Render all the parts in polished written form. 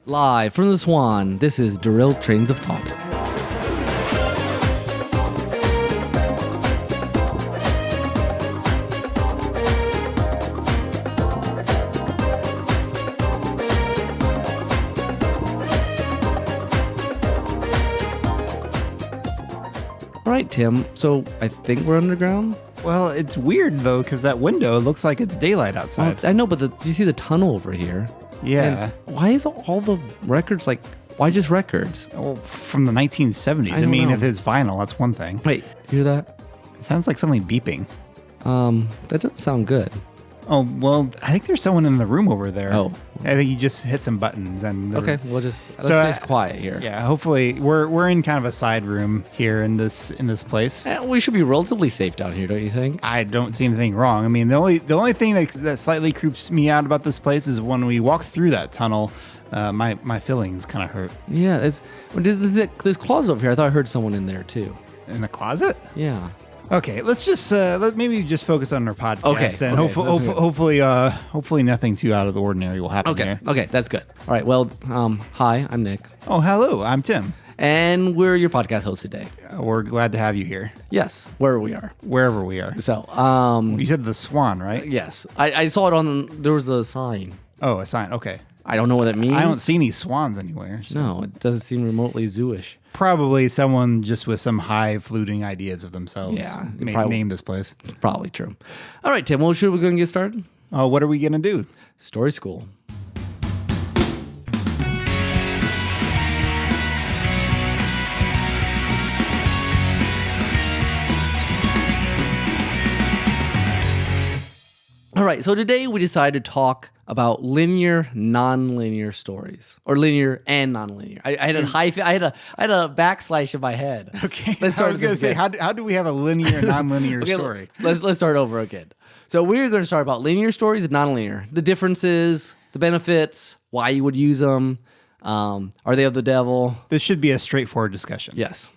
Live from the Swan, this is Derailed Trains of Thought. All right, Tim, so I think we're underground? Well, it's weird, though, because that window looks like it's daylight outside. I know, but do you see the tunnel over here? Yeah. And why is all the records why just records? Well, from the 1970s. I don't mean, know. if it's vinyl, that's one thing. Wait, you hear that? It sounds like something beeping. That doesn't sound good. Oh, well, I think there's someone in the room over there. Oh. I think you just hit some buttons. And Okay, let's stay quiet here. Yeah, hopefully we're in kind of a side room here in this place. We should be relatively safe down here, don't you think? I don't see anything wrong. I mean, the only thing that slightly creeps me out about this place is when we walk through that tunnel, my feelings kind of hurt. Yeah, there's closet over here. I thought I heard someone in there too. In the closet? Yeah. Okay, let's just maybe just focus on our podcast, Okay, and okay, hopefully nothing too out of the ordinary will happen here. Okay, that's good. All right, well, hi, I'm Nick, Oh, hello, I'm Tim. and we're your podcast host today. We're glad to have you here, Yes, wherever we are. wherever we are. So, You said the Swan, right? yes, I saw it there was a sign. Oh, a sign. Okay, I don't know what that means. I don't see any swans anywhere. So. No, it doesn't seem remotely zooish. Probably someone just with some high-fluting ideas of themselves. Yeah, it probably- named this place. Probably true. All right, Tim, well, should we go and get started? Oh, what are we gonna do? Story School. All right, so today we decided to talk about linear, non-linear stories, or linear and non-linear. I had a backslash in my head. Okay, Let's start I was gonna say, how do we have a linear, non-linear Okay, story? Let's start over again. So we're going to start about linear stories and non-linear. The differences, the benefits, why you would use them. Are they of the devil? This should be a straightforward discussion. Yes.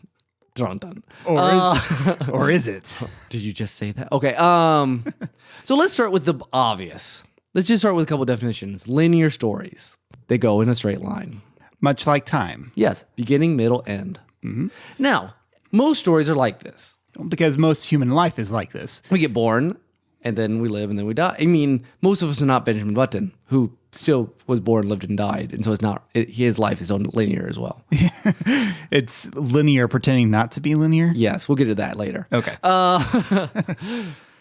Dun. Or is it? Did you just say that? Okay. So let's start with the obvious. Let's just start with a couple definitions. Linear stories. They go in a straight line. Much like time. Yes. Beginning, middle, end. Mm-hmm. Now, most stories are like this. Because most human life is like this. We get born, and then we live, and then we die. I mean, most of us are not Benjamin Button, who still was born, lived, and died. And so his life is linear as well. It's linear pretending not to be linear? Yes, we'll get to that later. Okay.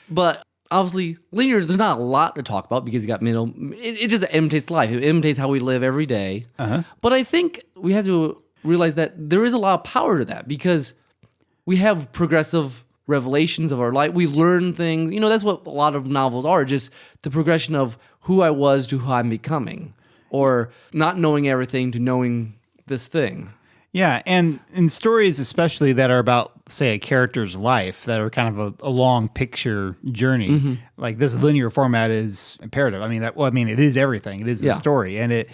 But obviously, linear, there's not a lot to talk about because you got middle. It just imitates life. It imitates how we live every day. Uh-huh. But I think we have to realize that there is a lot of power to that because we have progressive revelations of our life. We learn things. You know, that's what a lot of novels are, just the progression of who I was to who I'm becoming, or not knowing everything to knowing this thing. Yeah, and in stories especially that are about, say, a character's life, that are kind of a long picture journey, like this linear format is imperative. I mean, it is everything. It is the story, and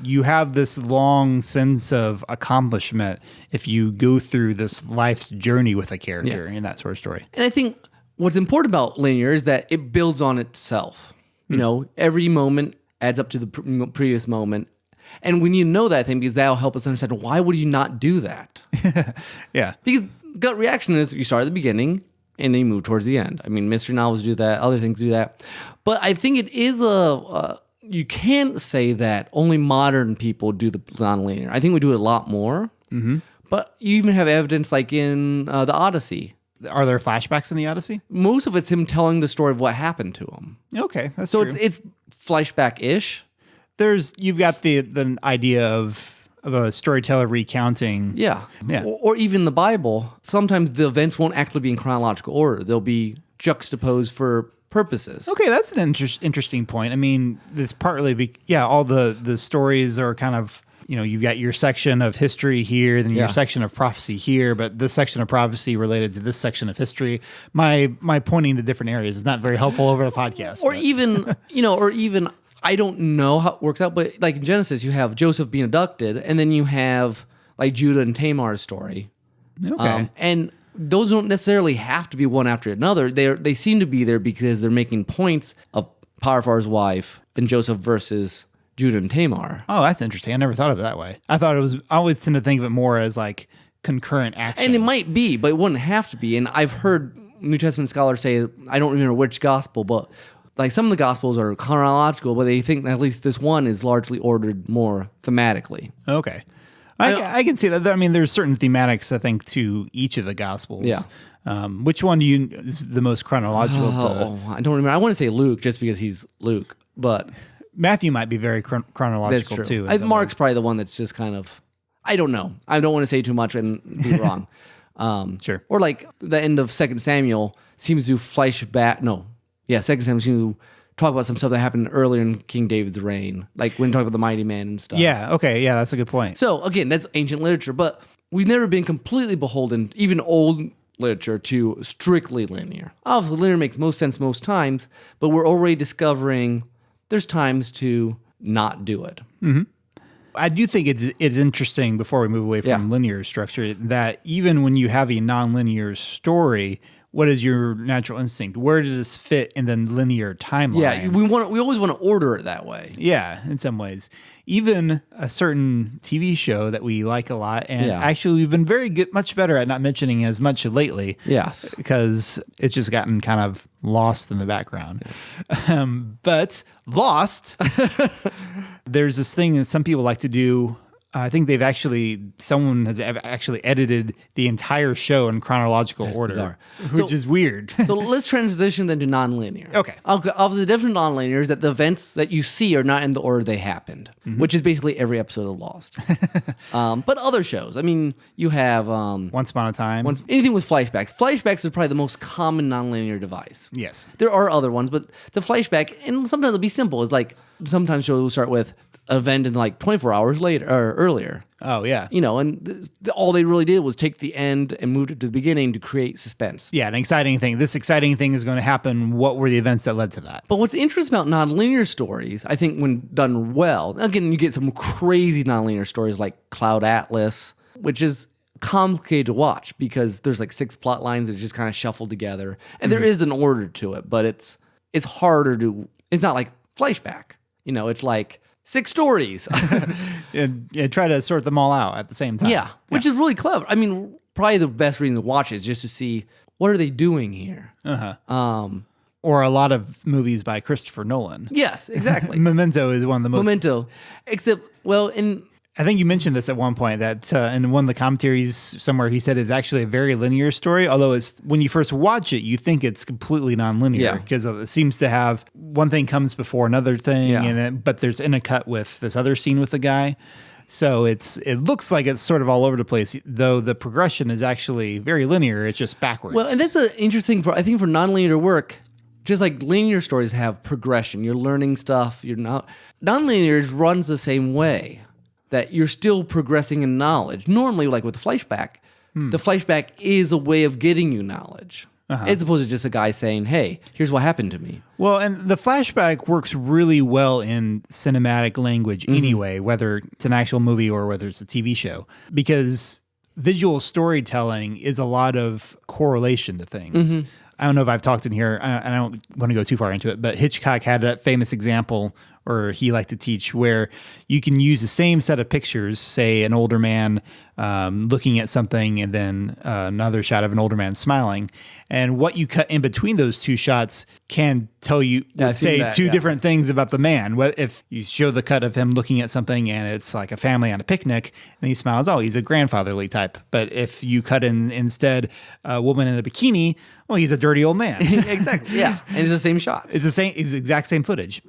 you have this long sense of accomplishment if you go through this life's journey with a character in that sort of story. And I think what's important about linear is that it builds on itself. You know, every moment adds up to the previous moment. And we need to know that thing because that'll help us understand why would you not do that? Yeah. Because gut reaction is you start at the beginning and then you move towards the end. I mean, mystery novels do that, other things do that. But I think it is you can't say that only modern people do the nonlinear. I think we do it a lot more. Mm-hmm. But you even have evidence like in the Odyssey. Are there flashbacks in the Odyssey? Most of it's him telling the story of what happened to him. Okay, that's so true. it's flashback-ish. You've got the idea of a storyteller recounting. Yeah. Yeah. Or even the Bible. Sometimes the events won't actually be in chronological order. They'll be juxtaposed for purposes. Okay, that's an interesting point. I mean, this partly, all the stories are kind of, you've got your section of history here, then your section of prophecy here, but this section of prophecy related to this section of history. My pointing to different areas is not very helpful over the podcast. Or even, I don't know how it works out, but like in Genesis, you have Joseph being abducted, and then you have like Judah and Tamar's story. Okay. And those don't necessarily have to be one after another. They seem to be there because they're making points of Potiphar's wife and Joseph versus Judah and Tamar. Oh, that's interesting. I never thought of it that way. I always tend to think of it more as like concurrent action. And it might be, but it wouldn't have to be. And I've heard New Testament scholars say, I don't remember which gospel, but like some of the gospels are chronological, but they think that at least this one is largely ordered more thematically. Okay. I can see that. I mean, there's certain thematics, I think, to each of the gospels. Yeah. Which one is the most chronological? I don't remember. I want to say Luke just because he's Luke, but Matthew might be very chronological that's true. too. Mark's probably the one that's just kind of, I don't know. I don't want to say too much and be wrong. Sure. Or like the end of 2 Samuel seems to flashback. No. Yeah, 2 Samuel seems to talk about some stuff that happened earlier in King David's reign. Like when you talk about the mighty man and stuff. Yeah, okay. Yeah, that's a good point. So again, that's ancient literature, but we've never been completely beholden, even old literature, to strictly linear. Obviously, linear makes most sense most times, but we're already discovering there's times to not do it. Mm-hmm. I do think it's interesting, before we move away from linear structure, that even when you have a nonlinear story, what is your natural instinct? Where does this fit in the linear timeline? Yeah, we always want to order it that way. Yeah, in some ways. Even a certain TV show that we like a lot, and actually we've been much better at not mentioning as much lately. Yes. Because it's just gotten kind of lost in the background. Yeah. But Lost, there's this thing that some people like to do. I think someone has actually edited the entire show in chronological order, bizarre. Which is weird. So let's transition then to nonlinear. Okay. Of the different nonlinear is that the events that you see are not in the order they happened, which is basically every episode of Lost. But other shows, I mean, you have... Once Upon a Time. Anything with flashbacks. Flashbacks is probably the most common nonlinear device. Yes. There are other ones, but the flashback, and sometimes it'll be simple. It's like, sometimes shows will start with an event in like 24 hours later or earlier. Oh, yeah. And all they really did was take the end and moved it to the beginning to create suspense. Yeah, an exciting thing. This exciting thing is going to happen. What were the events that led to that? But what's interesting about nonlinear stories, I think when done well, again, you get some crazy nonlinear stories like Cloud Atlas, which is complicated to watch because there's like 6 plot lines that just kind of shuffle together. And there is an order to it, but it's harder to, it's not like flashback. It's like 6 stories. and try to sort them all out at the same time. Yeah, which is really clever. I mean, probably the best reason to watch it is just to see what are they doing here. Or a lot of movies by Christopher Nolan. Yes, exactly. Memento is one of the most... Memento. Except, well, I think you mentioned this at one point, that in one of the commentaries somewhere, he said it's actually a very linear story, although it's when you first watch it, you think it's completely nonlinear because it seems to have one thing comes before another thing, but there's in a cut with this other scene with the guy. So it looks like it's sort of all over the place, though the progression is actually very linear. It's just backwards. Well, and that's interesting I think for nonlinear work. Just like linear stories have progression, you're learning stuff. Nonlinear runs the same way. That you're still progressing in knowledge. Normally, like with the flashback is a way of getting you knowledge. As opposed to just a guy saying, hey, here's what happened to me. Well, and the flashback works really well in cinematic language anyway, whether it's an actual movie or whether it's a TV show, because visual storytelling is a lot of correlation to things. I don't know if I've talked in here, and I don't want to go too far into it, but Hitchcock had that famous example, or he liked to teach, where you can use the same set of pictures, say an older man looking at something and then another shot of an older man smiling. And what you cut in between those 2 shots can tell you, say, 2 different things about the man. If you show the cut of him looking at something and it's like a family on a picnic and he smiles, oh, he's a grandfatherly type. But if you cut in instead a woman in a bikini, well, he's a dirty old man. Exactly. Yeah. And it's the same shots. It's the exact same footage.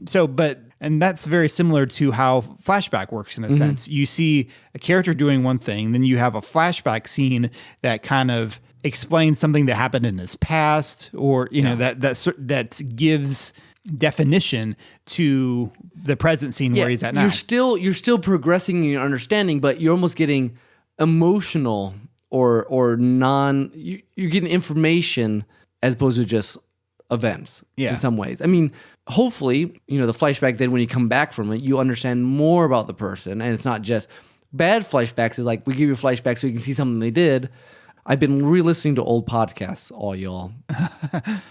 And that's very similar to how flashback works in a sense. You see a character doing one thing, then you have a flashback scene that kind of explains something that happened in his past, or that gives definition to the present scene where he's at now. You're still progressing in your understanding, but you're almost getting emotional or you're getting information as opposed to just events in some ways. I mean, hopefully, the flashback, then when you come back from it, you understand more about the person, and it's not just bad flashbacks. It's like, we give you a flashback so you can see something they did. I've been re-listening to old podcasts, all y'all.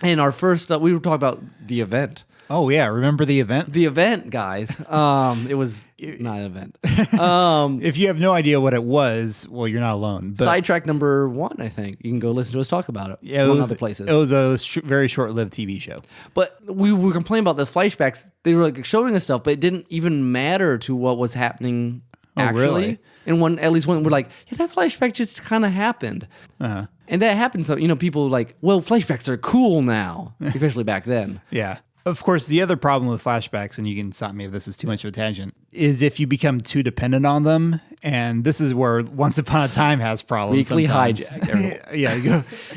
And our first, we were talking about the event. Oh yeah, remember the event? The event, guys. It was not an event. If you have no idea what it was, well, you're not alone. But Sidetrack number 1, I think. You can go listen to us talk about it. yeah, among other places. It was a very short-lived TV show. But we were complaining about the flashbacks. They were like showing us stuff, but it didn't even matter to what was happening actually. Really? And at least one, we're like, yeah, that flashback just kind of happened. Uh-huh. And that happened. So, people like, well, flashbacks are cool now, especially back then. Yeah. Of course, the other problem with flashbacks, and you can stop me if this is too much of a tangent, is if you become too dependent on them. And this is where Once Upon a Time has problems. Weekly sometimes. Hijack. Yeah,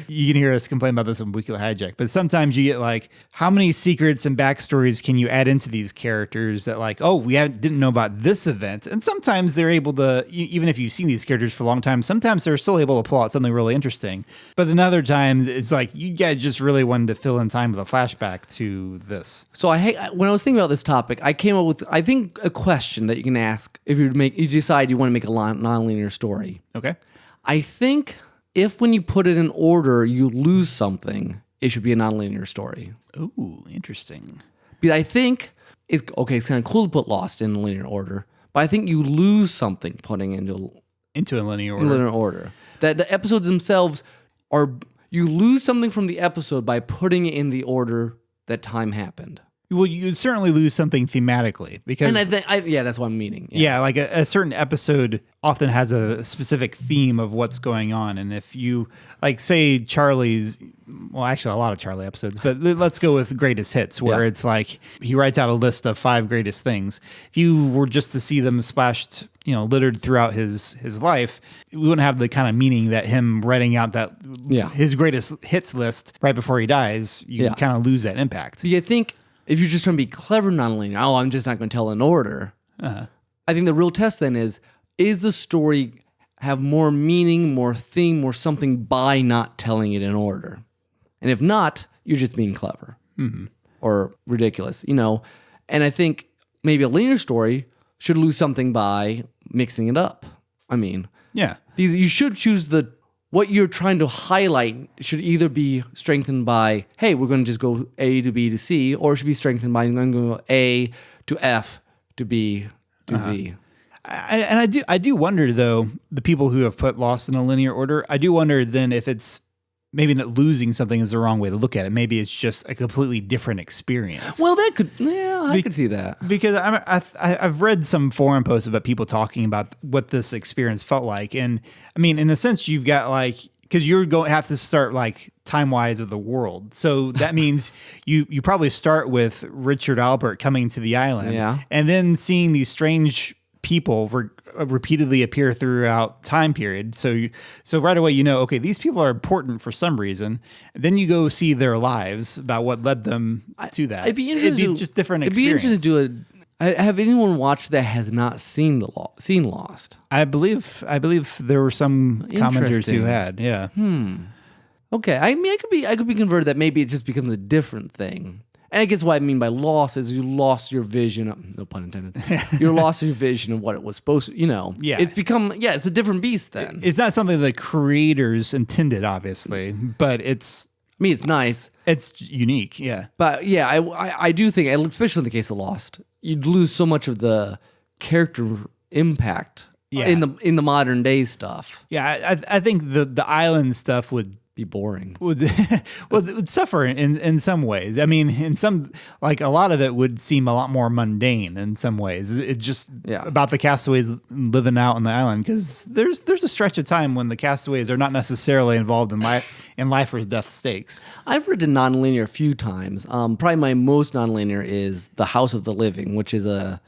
you can hear us complain about this on Weekly Hijack. But sometimes you get like, how many secrets and backstories can you add into these characters that like, oh, we didn't know about this event. And sometimes they're able to, even if you've seen these characters for a long time, sometimes they're still able to pull out something really interesting. But then other times it's like, you guys just really wanted to fill in time with a flashback to this. So when I was thinking about this topic, I came up with, I think, a question that you can ask if you decide you want to make a nonlinear story. Okay. I think if when you put it in order, you lose something, it should be a nonlinear story. Ooh, interesting. Because I think it's kind of cool to put Lost in linear order, but I think you lose something putting into a linear order. In linear order. That the episodes themselves you lose something from the episode by putting it in the order that time happened. Well, you'd certainly lose something thematically because, and I think, that's what I'm meaning. Yeah, like a certain episode often has a specific theme of what's going on, and if you like, say Charlie's, well, actually a lot of Charlie episodes, but let's go with greatest hits, where it's like he writes out a list of 5 greatest things. If you were just to see them splashed, littered throughout his life, we wouldn't have the kind of meaning that him writing out that his greatest hits list right before he dies. You kind of lose that impact. So I think if you're just trying to be clever nonlinear, I'm just not going to tell in order. I think the real test then is the story have more meaning, more theme, more something by not telling it in order? And if not, you're just being clever or ridiculous, And I think maybe a linear story should lose something by mixing it up. Yeah. Because you should choose what you're trying to highlight should either be strengthened by, hey, we're going to just go A to B to C, or it should be strengthened by I'm going to go A to F to B to Z. I do wonder, though, the people who have put Lost in a linear order, I do wonder then if it's maybe not losing something is the wrong way to look at it. Maybe it's just a completely different experience. Well, I could see that. Because I've read some forum posts about people talking about what this experience felt like. And in a sense, you've got because you're going to have to start time-wise of the world. So that means you probably start with Richard Albert coming to the island and then seeing these strange people repeatedly appear throughout time period. So right away, okay, these people are important for some reason. Then you go see their lives about what led them to that. It'd be interesting. Just different It'd experience. be interesting to do have anyone watched that has not seen seen Lost? I believe there were some commenters who had. Yeah. Okay. I could be converted that maybe it just becomes a different thing. And I guess what I mean by loss is you lost your vision. No pun intended. You lost your vision of what it was supposed to, Yeah. It's become, it's a different beast then. It's not something the creators intended, obviously, but it's nice. It's unique, yeah. But I do think, especially in the case of Lost, you'd lose so much of the character impact in the modern day stuff. Yeah, I think the island stuff would be boring. It would suffer in some ways. In some, a lot of it would seem a lot more mundane in some ways. It's just about the castaways living out on the island, because there's a stretch of time when the castaways are not necessarily involved in life or death stakes. I've written nonlinear a few times. Probably my most nonlinear is The House of the Living, which is a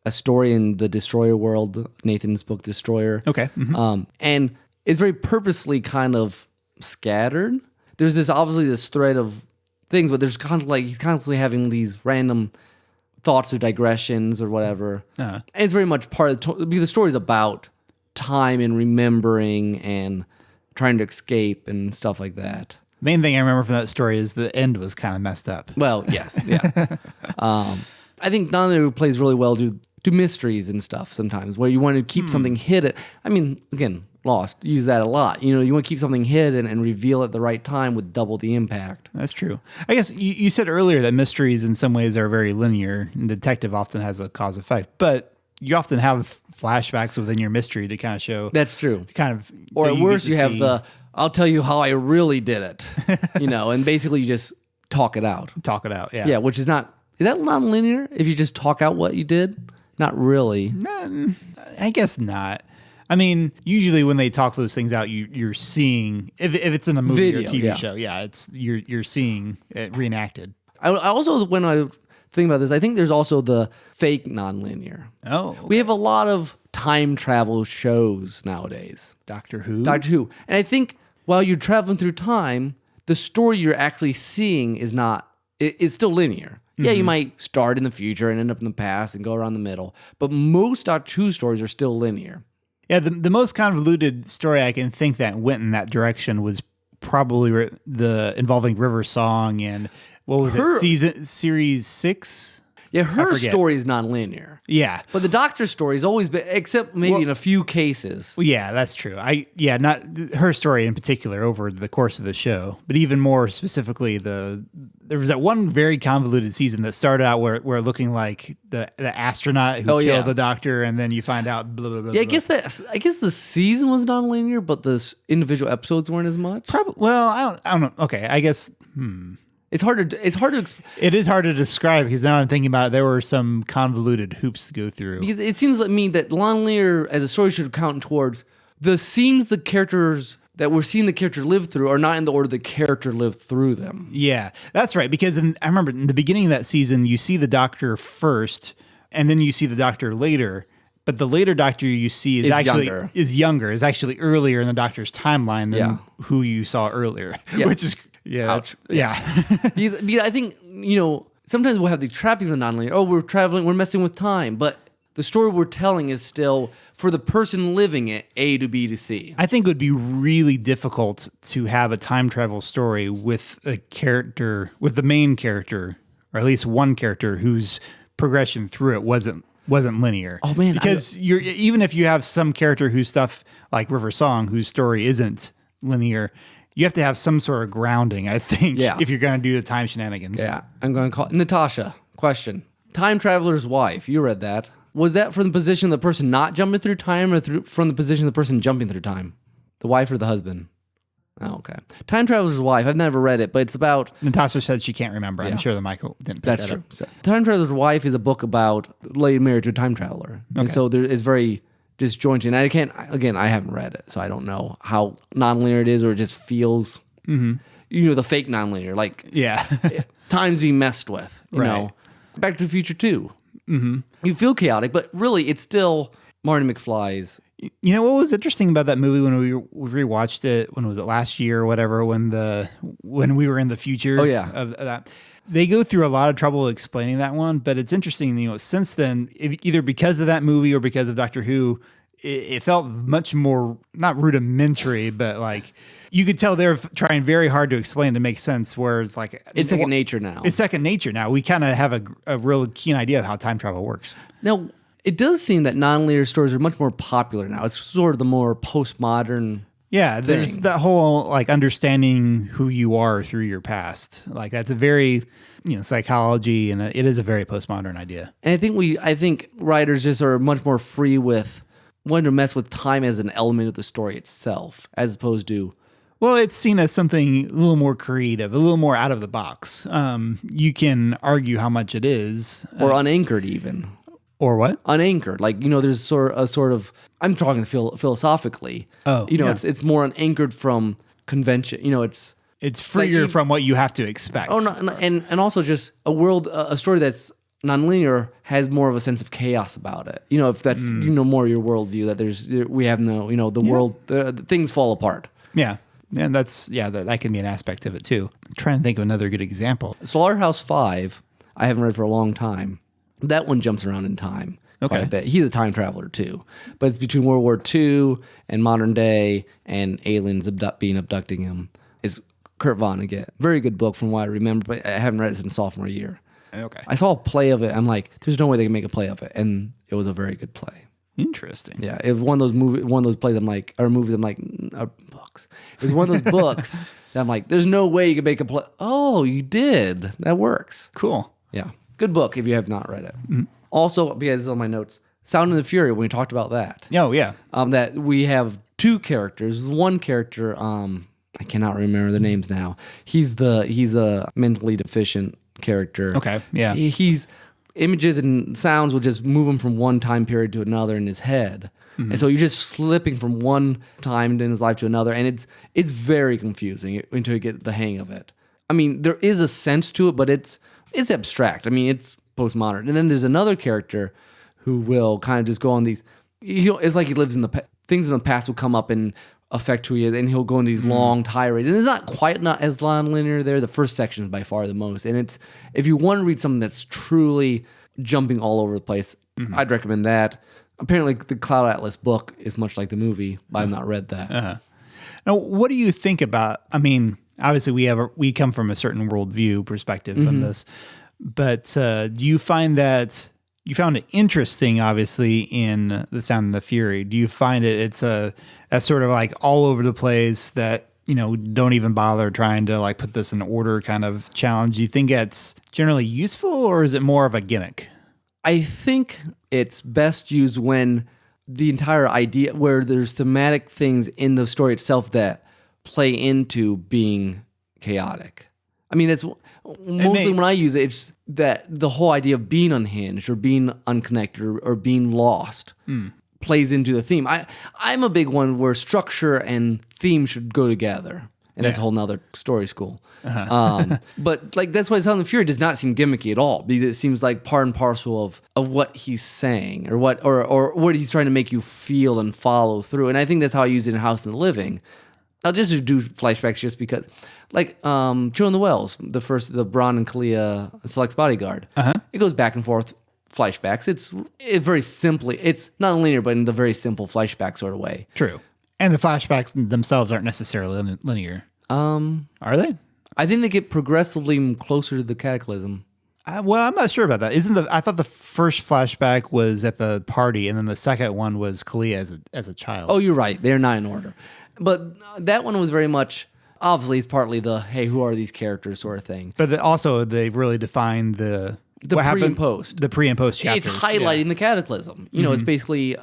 story in the Destroyer world, Nathan's book Destroyer. Okay. Mm-hmm. And it's very purposely kind of scattered. There's obviously this thread of things, but there's he's constantly having these random thoughts or digressions or whatever. And it's very much part of because the story's about time and remembering and trying to escape and stuff like that. The main thing I remember from that story is the end was kind of messed up. Well, yes, yeah. I think Nonlinear plays really well to mysteries and stuff sometimes, where you want to keep something hidden. Again, Lost use that a lot. You want to keep something hidden and reveal at the right time with double the impact. That's true. I guess you said earlier that mysteries in some ways are very linear, and detective often has a cause effect, but you often have flashbacks within your mystery to kind of show. That's true. Or at worst, you have I'll tell you how I really did it, and basically you just talk it out. Talk it out, yeah. Yeah, which is that non-linear if you just talk out what you did? Not really. I guess not. I mean, usually when they talk those things out, you're seeing if it's in a movie or TV show, it's you're seeing it reenacted. I also, when I think about this, I think there's also the fake nonlinear. Oh, okay. We have a lot of time travel shows nowadays. Doctor Who, and I think while you're traveling through time, the story you're actually seeing is not. It's still linear. Yeah, you might start in the future and end up in the past and go around the middle, but most Doctor Who stories are still linear. Yeah, the most convoluted story I can think that went in that direction was probably the involving River Song and what was series 6? Yeah, her story is non-linear. Yeah. But the Doctor's story has always been, except maybe in a few cases. Well, yeah, that's true. Not her story in particular over the course of the show, but even more specifically, there was that one very convoluted season that started out where looking like the astronaut who killed the Doctor, and then you find out blah blah blah. Yeah, blah. I guess the season was non-linear, but the individual episodes weren't as much. Probably. Well, I don't know. Okay, I guess. It is hard to describe because now I'm thinking about it, there were some convoluted hoops to go through. Because it seems like me that non-linear as a story should count towards the scenes the characters that we're seeing the character live through are not in the order the character lived through them. Yeah, that's right. Because I remember in the beginning of that season, you see the Doctor first, and then you see the Doctor later. But the later Doctor you see is actually younger, is actually earlier in the Doctor's timeline than who you saw earlier, which is. Yeah. Because I think, sometimes we'll have the trappings of non-linear. Oh, we're traveling, we're messing with time. But the story we're telling is still, for the person living it, A to B to C. I think it would be really difficult to have a time travel story with a character, with the main character, or at least one character whose progression through it wasn't linear. Oh, man. Because even if you have some character whose stuff, like River Song, whose story isn't linear, you have to have some sort of grounding, I think, if you're going to do the time shenanigans. Yeah, I'm going to call Natasha. Question. Time Traveler's Wife. You read that. Was that from the position of the person not jumping through time or from the position of the person jumping through time? The wife or the husband? Oh, okay. Time Traveler's Wife. I've never read it, but it's about... Natasha said she can't remember. I'm sure the Michael didn't pick that up. That's true. Time Traveler's Wife is a book about a lady married to a time traveler. Okay. And so it's very... disjointed. And I haven't read it, so I don't know how nonlinear it is, or it just feels, the fake nonlinear, like time's being messed with, you know. Back to the Future 2. Mm-hmm. You feel chaotic, but really it's still Marty McFly's. You know what was interesting about that movie when we rewatched it, when was it, last year or whatever, when we were in the future of that. They go through a lot of trouble explaining that one, but it's interesting, since then, either because of that movie or because of Doctor Who, it felt much more, not rudimentary, but like, you could tell they're trying very hard to explain to make sense, where it's like... It's second nature now. It's second nature now. We kind of have a real keen idea of how time travel works. Now, it does seem that nonlinear stories are much more popular now. It's sort of the more postmodern... Yeah, there's that whole like understanding who you are through your past. Like that's a very, psychology, and it is a very postmodern idea. And I think writers just are much more free with wanting to mess with time as an element of the story itself, as opposed to... Well, it's seen as something a little more creative, a little more out of the box. You can argue how much it is. Or unanchored even. Or what? Unanchored. Like, there's sort of, I'm talking philosophically. It's more unanchored from convention. It's freer like, from what you have to expect. Oh, no, and also just a story that's nonlinear has more of a sense of chaos about it. If that's, more your worldview, that we have no, the world, things fall apart. Yeah. And that can be an aspect of it too. I'm trying to think of another good example. Slaughterhouse 5, I haven't read for a long time. That one jumps around in time quite a bit. He's a time traveler too, but it's between World War II and modern day, and aliens abducting him. It's Kurt Vonnegut. Very good book from what I remember, but I haven't read it since sophomore year. Okay. I saw a play of it. I'm like, there's no way they can make a play of it, and it was a very good play. Interesting. Yeah, it was one of those plays. I'm like, or movies. I'm like, books. It was one of those books that I'm like, there's no way you could make a play. Oh, you did. That works. Cool. Yeah, good book if you have not read it. Mm-hmm. Also, because this is on my notes, Sound and the Fury. When we talked about that. Oh yeah. That we have two characters. One character, I cannot remember the names now. He's a mentally deficient character. Okay. Yeah. He's images and sounds will just move him from one time period to another in his head. Mm-hmm. And so you're just slipping from one time in his life to another, and it's very confusing until you get the hang of it. I mean, there is a sense to it, but it's abstract. I mean, it's postmodern. And then there's another character who will kind of just go on these. It's like he lives in things in the past will come up and affect who he is, and he'll go in these long tirades. And it's not as nonlinear there. The first section is by far the most. And it's, if you want to read something that's truly jumping all over the place, I'd recommend that. Apparently, the Cloud Atlas book is much like the movie, but I've not read that. Uh-huh. Now, what do you think about? I mean, obviously, we come from a certain worldview perspective on this, but do you find that? You found it interesting, obviously, in The Sound and the Fury. Do you find it's a sort of like all over the place that, don't even bother trying to like put this in order kind of challenge? Do you think it's generally useful, or is it more of a gimmick? I think it's best used when the entire idea, where there's thematic things in the story itself that play into being chaotic. I mean, that's mostly when I use it, it's that the whole idea of being unhinged or being unconnected or being lost plays into the theme. I'm a big one where structure and theme should go together. And that's a whole nother story school. But like that's why Sound and Fury does not seem gimmicky at all, because it seems like part and parcel of what he's saying or what he's trying to make you feel and follow through. And I think that's how I use it in House and the Living. I'll just do flashbacks just because, like Joe and the Wells, the Bron and Kalia Select's Bodyguard. It goes back and forth flashbacks. It's very simply, it's not linear, but in the very simple flashback sort of way. True. And the flashbacks themselves aren't necessarily linear. Are they? I think they get progressively closer to the Cataclysm. Well, I'm not sure about that. I thought the first flashback was at the party, and then the second one was Kalia as a child. Oh, you're right. They're not in order. But that one was very much, obviously, it's partly the, hey, who are these characters sort of thing. But also, they've really defined the pre and post. The pre and post chapters. It's highlighting the Cataclysm. It's basically,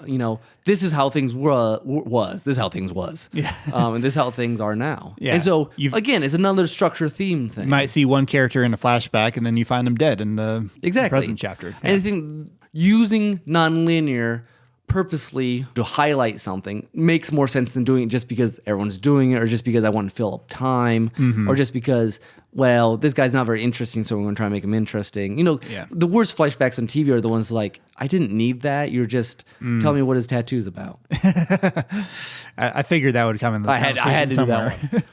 this is how things was. This is how things was. Yeah. And this is how things are now. Yeah. And so, again, it's another structure theme thing. You might see one character in a flashback, and then you find them dead in the present chapter. Yeah. And I think using nonlinear purposely to highlight something makes more sense than doing it just because everyone's doing it, or just because I want to fill up time, or just because, well, this guy's not very interesting, so we're going to try and make him interesting. The worst flashbacks on TV are the ones like, I didn't need that. You're just telling me what his tattoo's about. I figured that would come in the conversation I had to somewhere. do that one.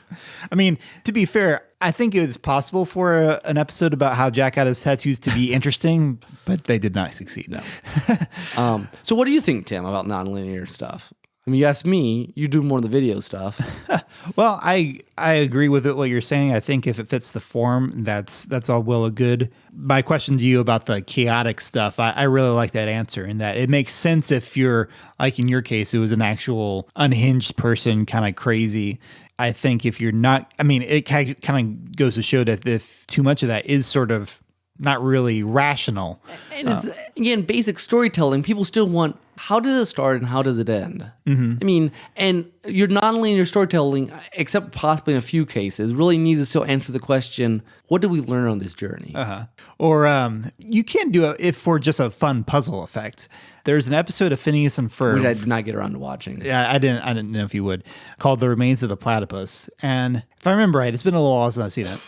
I mean, to be fair, I think it was possible for an episode about how Jack got his tattoos to be interesting, but they did not succeed. No. So what do you think, Tim, about nonlinear stuff? I mean, you asked me, you do more of the video stuff. Well, I agree with what you're saying. I think if it fits the form, that's all well and good. My question to you about the chaotic stuff, I really like that answer, in that it makes sense if you're, like in your case, it was an actual unhinged person, kind of crazy. I think if you're not, I mean, it kind of goes to show that if too much of that is sort of not really rational. And it's, again, basic storytelling, people still want, how does it start and how does it end? I mean, and your nonlinear storytelling, except possibly in a few cases, really needs to still answer the question, what did we learn on this journey? Or you can do it if for just a fun puzzle effect. There's an episode of Phineas and Ferb, which I did not get around to watching. Yeah, I didn't know if you would, called The Remains of the Platypus. And if I remember right, it's been a little while since I've seen it.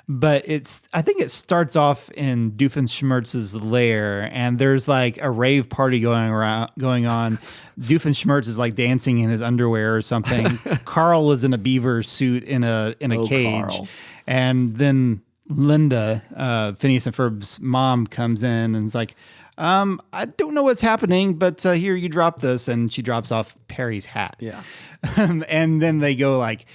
But I think it starts off in Doofenshmirtz's lair, and there's like a rave party going on. Doofenshmirtz is like dancing in his underwear or something. Carl is in a beaver suit in a cage, Carl. And then Linda, Phineas and Ferb's mom, comes in and is like, I don't know what's happening, but here, you drop this, and she drops off Perry's hat. Yeah, and then they go like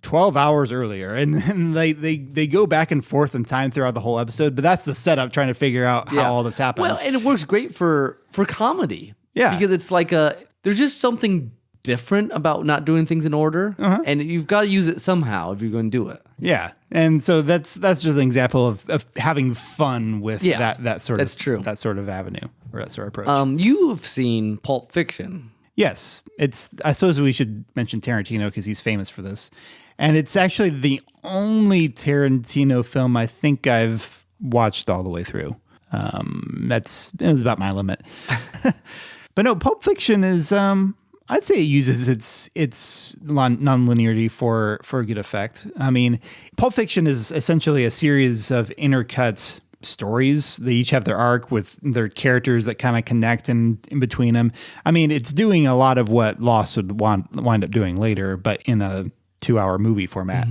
12 hours earlier, and then they go back and forth in time throughout the whole episode, but that's the setup, trying to figure out how all this happened. Well, and it works great for comedy. Yeah. Because it's like there's just something different about not doing things in order, and you've got to use it somehow if you're going to do it. Yeah. And so that's just an example of having fun with that sort that's of true. that sort of avenue or that sort of approach. You've seen Pulp Fiction. Yes. I suppose we should mention Tarantino because he's famous for this. And it's actually the only Tarantino film I think I've watched all the way through. It was about my limit. But no, Pulp Fiction is I'd say it uses its nonlinearity for a good effect. I mean, Pulp Fiction is essentially a series of intercut stories. They each have their arc with their characters that kind of connect in between them. I mean, it's doing a lot of what Lost would wind up doing later, but in a 2-hour movie format.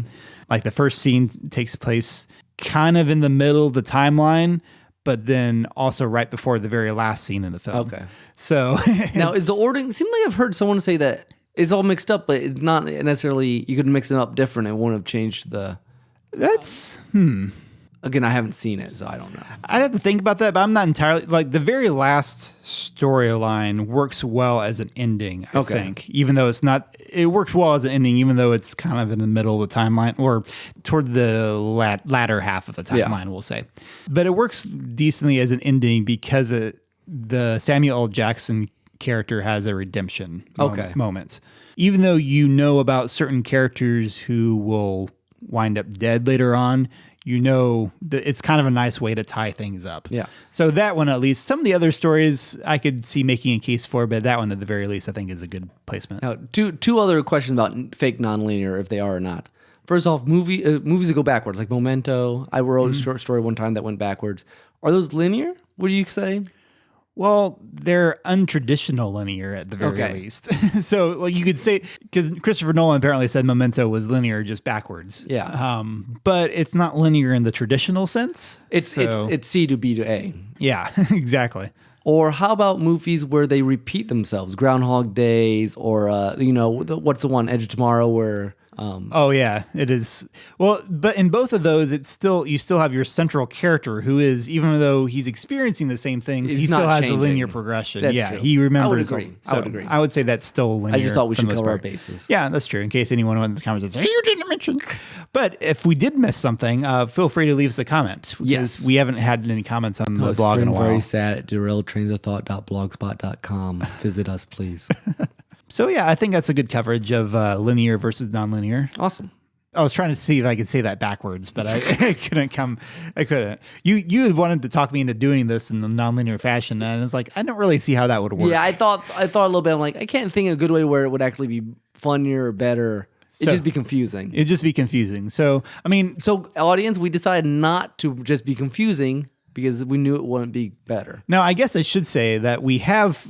Like the first scene takes place kind of in the middle of the timeline, but then also right before the very last scene in the film. Okay. So now is the ordering? Seems like I've heard someone say that it's all mixed up, but it's not necessarily. You could mix it up different. It won't have changed the. That's Again, I haven't seen it, so I don't know. I'd have to think about that, but I'm not entirely like the very last storyline works well as an ending. I think, even though it works well as an ending, even though it's kind of in the middle of the timeline or toward the latter half of the timeline, we'll say. But it works decently as an ending because the Samuel L. Jackson character has a redemption moment. Even though you know about certain characters who will wind up dead later on, you know that it's kind of a nice way to tie things up. Yeah. So that one, at least, some of the other stories I could see making a case for, but that one at the very least I think is a good placement. Now, two other questions about fake nonlinear, if they are or not. First off, movies that go backwards, like Memento. I wrote a short story one time that went backwards. Are those linear? What do you say? Well, they're untraditional linear at the very least. So, like you could say, because Christopher Nolan apparently said Memento was linear, just backwards. Yeah. But it's not linear in the traditional sense. It's C to B to A. Yeah, exactly. Or how about movies where they repeat themselves? Groundhog Days, or what's the one, Edge of Tomorrow, where oh yeah, it is. Well, but in both of those, you still have your central character who is, even though he's experiencing the same things, he still has a linear progression. That's yeah, true. he remembers. I would agree. So I would agree. I would say that's still linear. I just thought we should for the most cover our part. bases. Yeah, that's true. In case anyone in the comments says, "Hey, you didn't mention." But if we did miss something, feel free to leave us a comment. Yes, we haven't had any comments on the blog in a while. Very sad at derailedtrainsofthought.blogspot.com. Visit us, please. So yeah, I think that's a good coverage of linear versus nonlinear. Awesome. I was trying to see if I could say that backwards, but I couldn't. You had wanted to talk me into doing this in the nonlinear fashion, and I was like, I don't really see how that would work. Yeah, I thought a little bit. I'm like, I can't think of a good way where it would actually be funnier or better. It'd just be confusing. It'd just be confusing. So, I mean, audience, we decided not to just be confusing because we knew it wouldn't be better. Now, I guess I should say that we have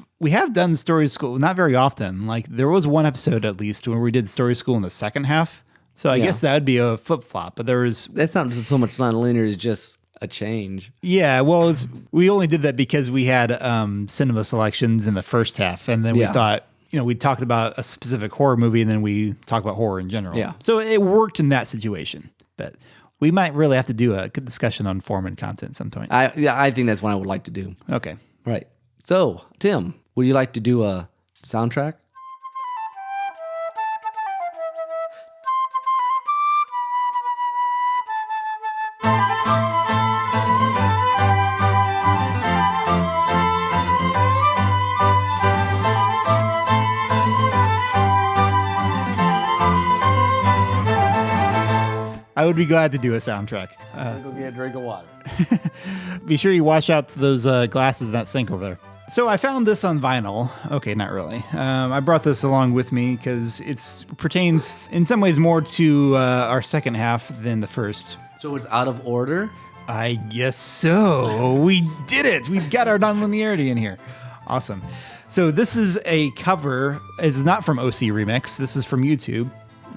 done Story School, not very often. Like there was one episode at least where we did Story School in the second half. So I guess that would be a flip-flop, but that's not so much nonlinear, it's just a change. Yeah, well, we only did that because we had cinema selections in the first half, and then we thought, we talked about a specific horror movie, and then we talked about horror in general. Yeah. So it worked in that situation, but we might really have to do a good discussion on form and content at some point. I think that's what I would like to do. Okay. Right. So, Tim, would you like to do a soundtrack? I would be glad to do a soundtrack. Go get a drink of water. Be sure you wash out those glasses in that sink over there. So I found this on vinyl. Okay, not really. I brought this along with me because it pertains in some ways more to our second half than the first. So it's out of order? I guess so. We did it. We've got our nonlinearity in here. Awesome. So this is a cover. It's not from OC Remix. This is from YouTube.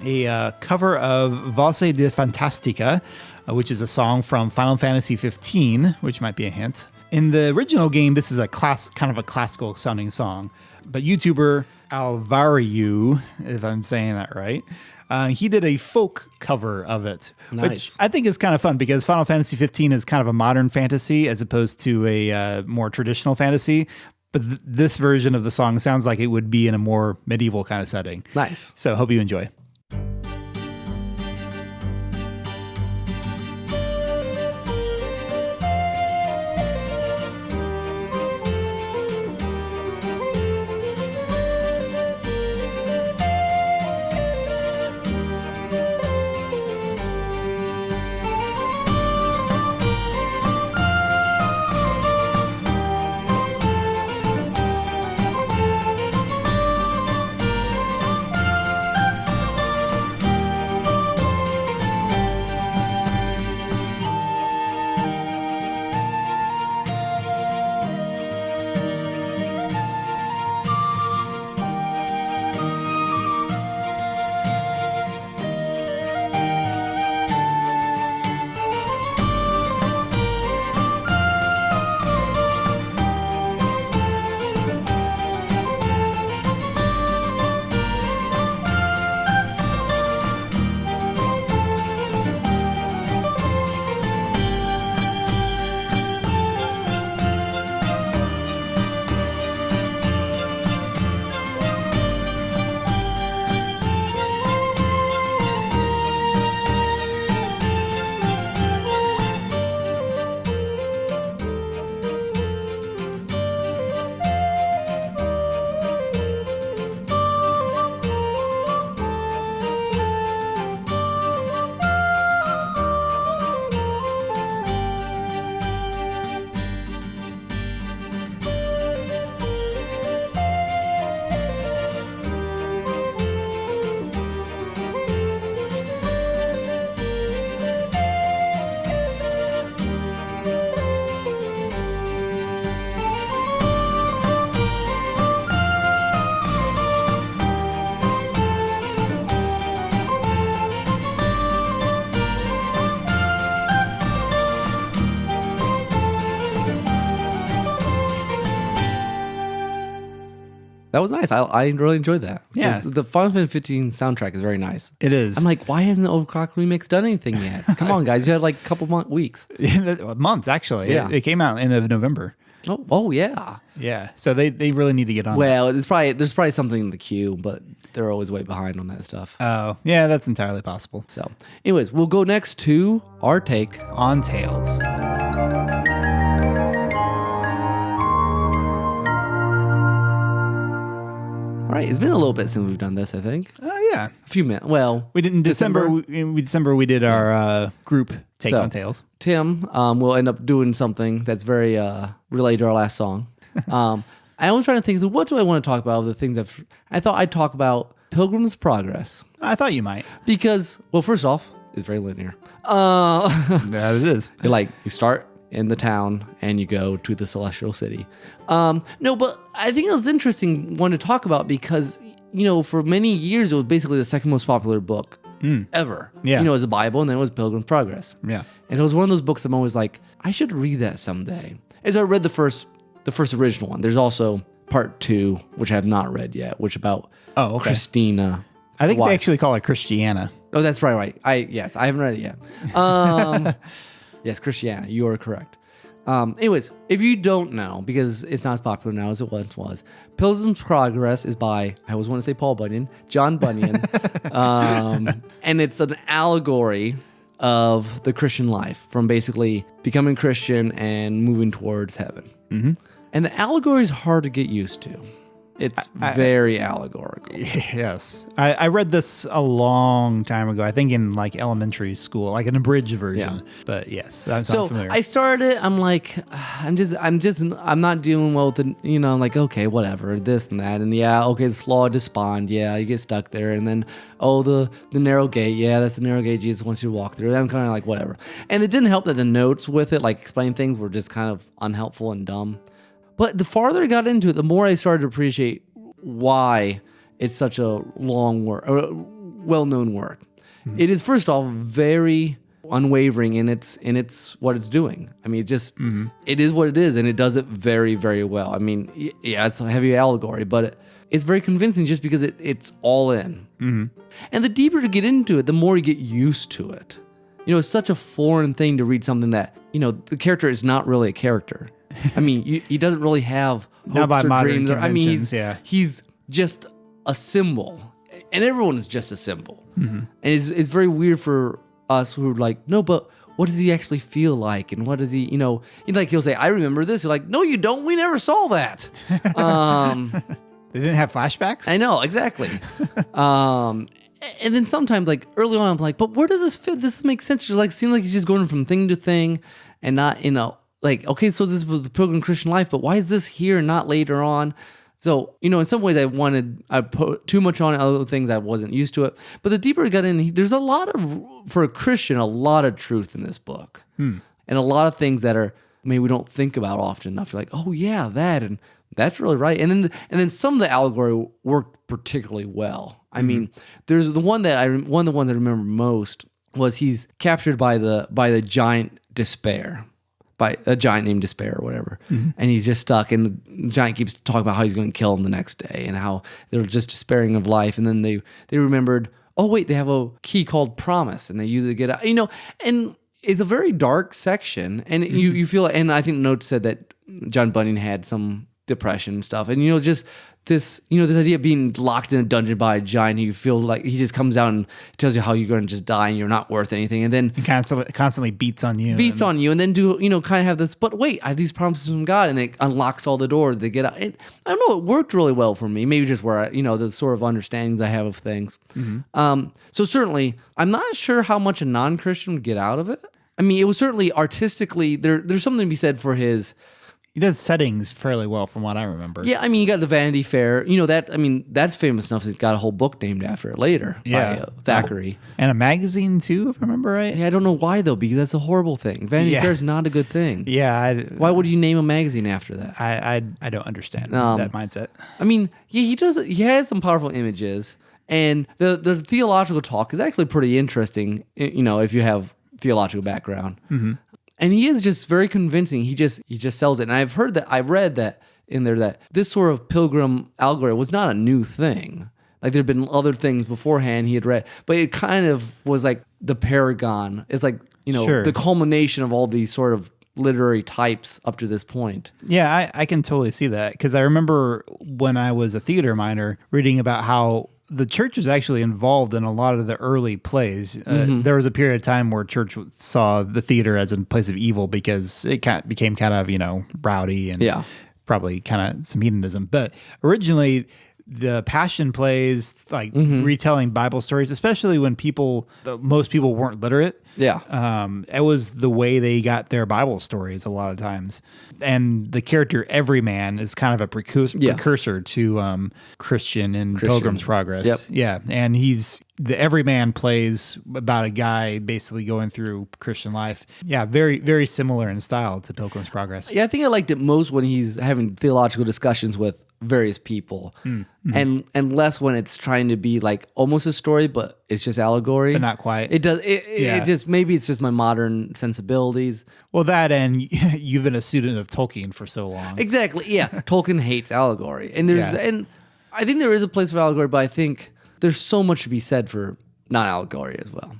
A cover of Valse de Fantastica, which is a song from Final Fantasy 15, which might be a hint. In the original game, this is kind of a classical sounding song, but YouTuber Alvariu, if I'm saying that right, he did a folk cover of it, which I think is kind of fun because Final Fantasy 15 is kind of a modern fantasy as opposed to a more traditional fantasy. But this version of the song sounds like it would be in a more medieval kind of setting. Nice. So hope you enjoy. That was nice. I really enjoyed that. Yeah. The Final Fantasy 15 soundtrack is very nice. It is. I'm like, why hasn't the Overclock remix done anything yet? Come on, guys. You had like a couple weeks. Months, actually. Yeah. It came out end of November. Oh yeah. Yeah. So they really need to get on. Well, there's probably something in the queue, but they're always way behind on that stuff. Oh, yeah, that's entirely possible. So, anyways, we'll go next to our take on Tales. All right, it's been a little bit since we've done this, I think. Oh, yeah. A few minutes. Well, we did in December. We did our group take on Tales. Tim will end up doing something that's very related to our last song. I was trying to think, what do I want to talk about? The things I thought I'd talk about Pilgrim's Progress. I thought you might. Because, well, first off, it's very linear. That it is. You start in the town and you go to the celestial city. No, but I think it was interesting one to talk about because, for many years, it was basically the second most popular book ever. Yeah. It was the Bible and then it was Pilgrim's Progress. Yeah. And so it was one of those books I'm always like, I should read that someday. And so I read the first original one. There's also part 2, which I have not read yet, which about Christina. I think they actually call it Christiana. Oh, that's probably right. Yes, I haven't read it yet. Yes, Christiana, you are correct. Anyways, if you don't know, because it's not as popular now as it once was, Pilgrim's Progress is by, I always want to say Paul Bunyan, John Bunyan. And it's an allegory of the Christian life from basically becoming Christian and moving towards heaven. Mm-hmm. And the allegory is hard to get used to. It's very allegorical. Yes. I read this a long time ago, I think in like elementary school, like an abridged version. Yeah. But yes, I'm familiar. I started it, I'm like, I'm not doing well with the, I'm like, okay, whatever, this and that. And the Slaw despond. Yeah, you get stuck there. And then, the narrow gate. Yeah, that's the narrow gate Jesus wants you to walk through. I'm kind of like, whatever. And it didn't help that the notes with it, like explaining things, were just kind of unhelpful and dumb. But the farther I got into it, the more I started to appreciate why it's such a long work, well-known work. Mm-hmm. It is, first off, very unwavering in its what it's doing. I mean, it is what it is, and it does it very, very well. I mean, yeah, it's a heavy allegory, but it's very convincing just because it's all in. Mm-hmm. And the deeper you get into it, the more you get used to it. It's such a foreign thing to read something that, the character is not really a character. I mean, he doesn't really have Not by hopes or modern dreams. I mean, conventions, he's just a symbol, and everyone is just a symbol. And it's very weird for us who are like, no, but what does he actually feel like? And what does he, like he'll say, I remember this. You're like, no, you don't. We never saw that. They didn't have flashbacks? I know, exactly. And then sometimes, like early on, I'm like, but where does this fit? This makes sense. Like, seems like he's just going from thing to thing, and not, like, okay, so this was the Pilgrim Christian life, but why is this here and not later on? So, in some ways, I put too much on other things. I wasn't used to it. But the deeper I got in, there's for a Christian, a lot of truth in this book, and a lot of things that are maybe we don't think about often enough. You're like, oh yeah, that and. That's really right, and then some of the allegory worked particularly well. I mean, there's the one that one of the ones I remember most was he's captured by the giant Despair, by a giant named Despair or whatever, and he's just stuck. And the giant keeps talking about how he's going to kill him the next day, and how they're just despairing of life. And then they remembered, oh wait, they have a key called Promise, and they use it to get out. And it's a very dark section, and you feel. And I think the note said that John Bunyan had some depression and stuff, and just this idea of being locked in a dungeon by a giant, you feel like he just comes out and tells you how you're going to just die and you're not worth anything, and then he constantly beats on you and then kind of have this, but wait, I have these promises from God, and it unlocks all the doors. They get out. I don't know, it worked really well for me, maybe just where the sort of understandings I have of things. So certainly I'm not sure how much a non-Christian would get out of it. I mean, it was certainly artistically there's something to be said for his. He does settings fairly well from what I remember. Yeah, I mean, you got the Vanity Fair. That's famous enough that it got a whole book named after it later by Thackeray. And a magazine too, if I remember right. Yeah, I don't know why though, because that's a horrible thing. Vanity Fair is not a good thing. Yeah. Why would you name a magazine after that? I don't understand that mindset. I mean, he does. He has some powerful images, and the theological talk is actually pretty interesting, if you have theological background. And he is just very convincing. He just sells it. And I've read that in there that this sort of pilgrim allegory was not a new thing. Like there'd been other things beforehand he had read, but it kind of was like the paragon. It's like, the culmination of all these sort of literary types up to this point. Yeah, I can totally see that, because I remember when I was a theater minor reading about how the church was actually involved in a lot of the early plays. There was a period of time where church saw the theater as a place of evil because it became kind of, rowdy and probably kind of some hedonism. But originally, the passion plays, like retelling Bible stories, especially when most people weren't literate. Yeah. It was the way they got their Bible stories a lot of times. And the character Everyman is kind of a precursor to Christian in Pilgrim's Progress. Yep. Yeah. And the Everyman plays about a guy basically going through Christian life. Yeah, very, very similar in style to Pilgrim's Progress. Yeah, I think I liked it most when he's having theological discussions with various people, and less when it's trying to be like almost a story, but it's just allegory. But not quite. It does. It just, maybe it's just my modern sensibilities. Well, that, and you've been a student of Tolkien for so long. Exactly. Yeah. Tolkien hates allegory, and and I think there is a place for allegory, but I think there's so much to be said for non-allegory as well.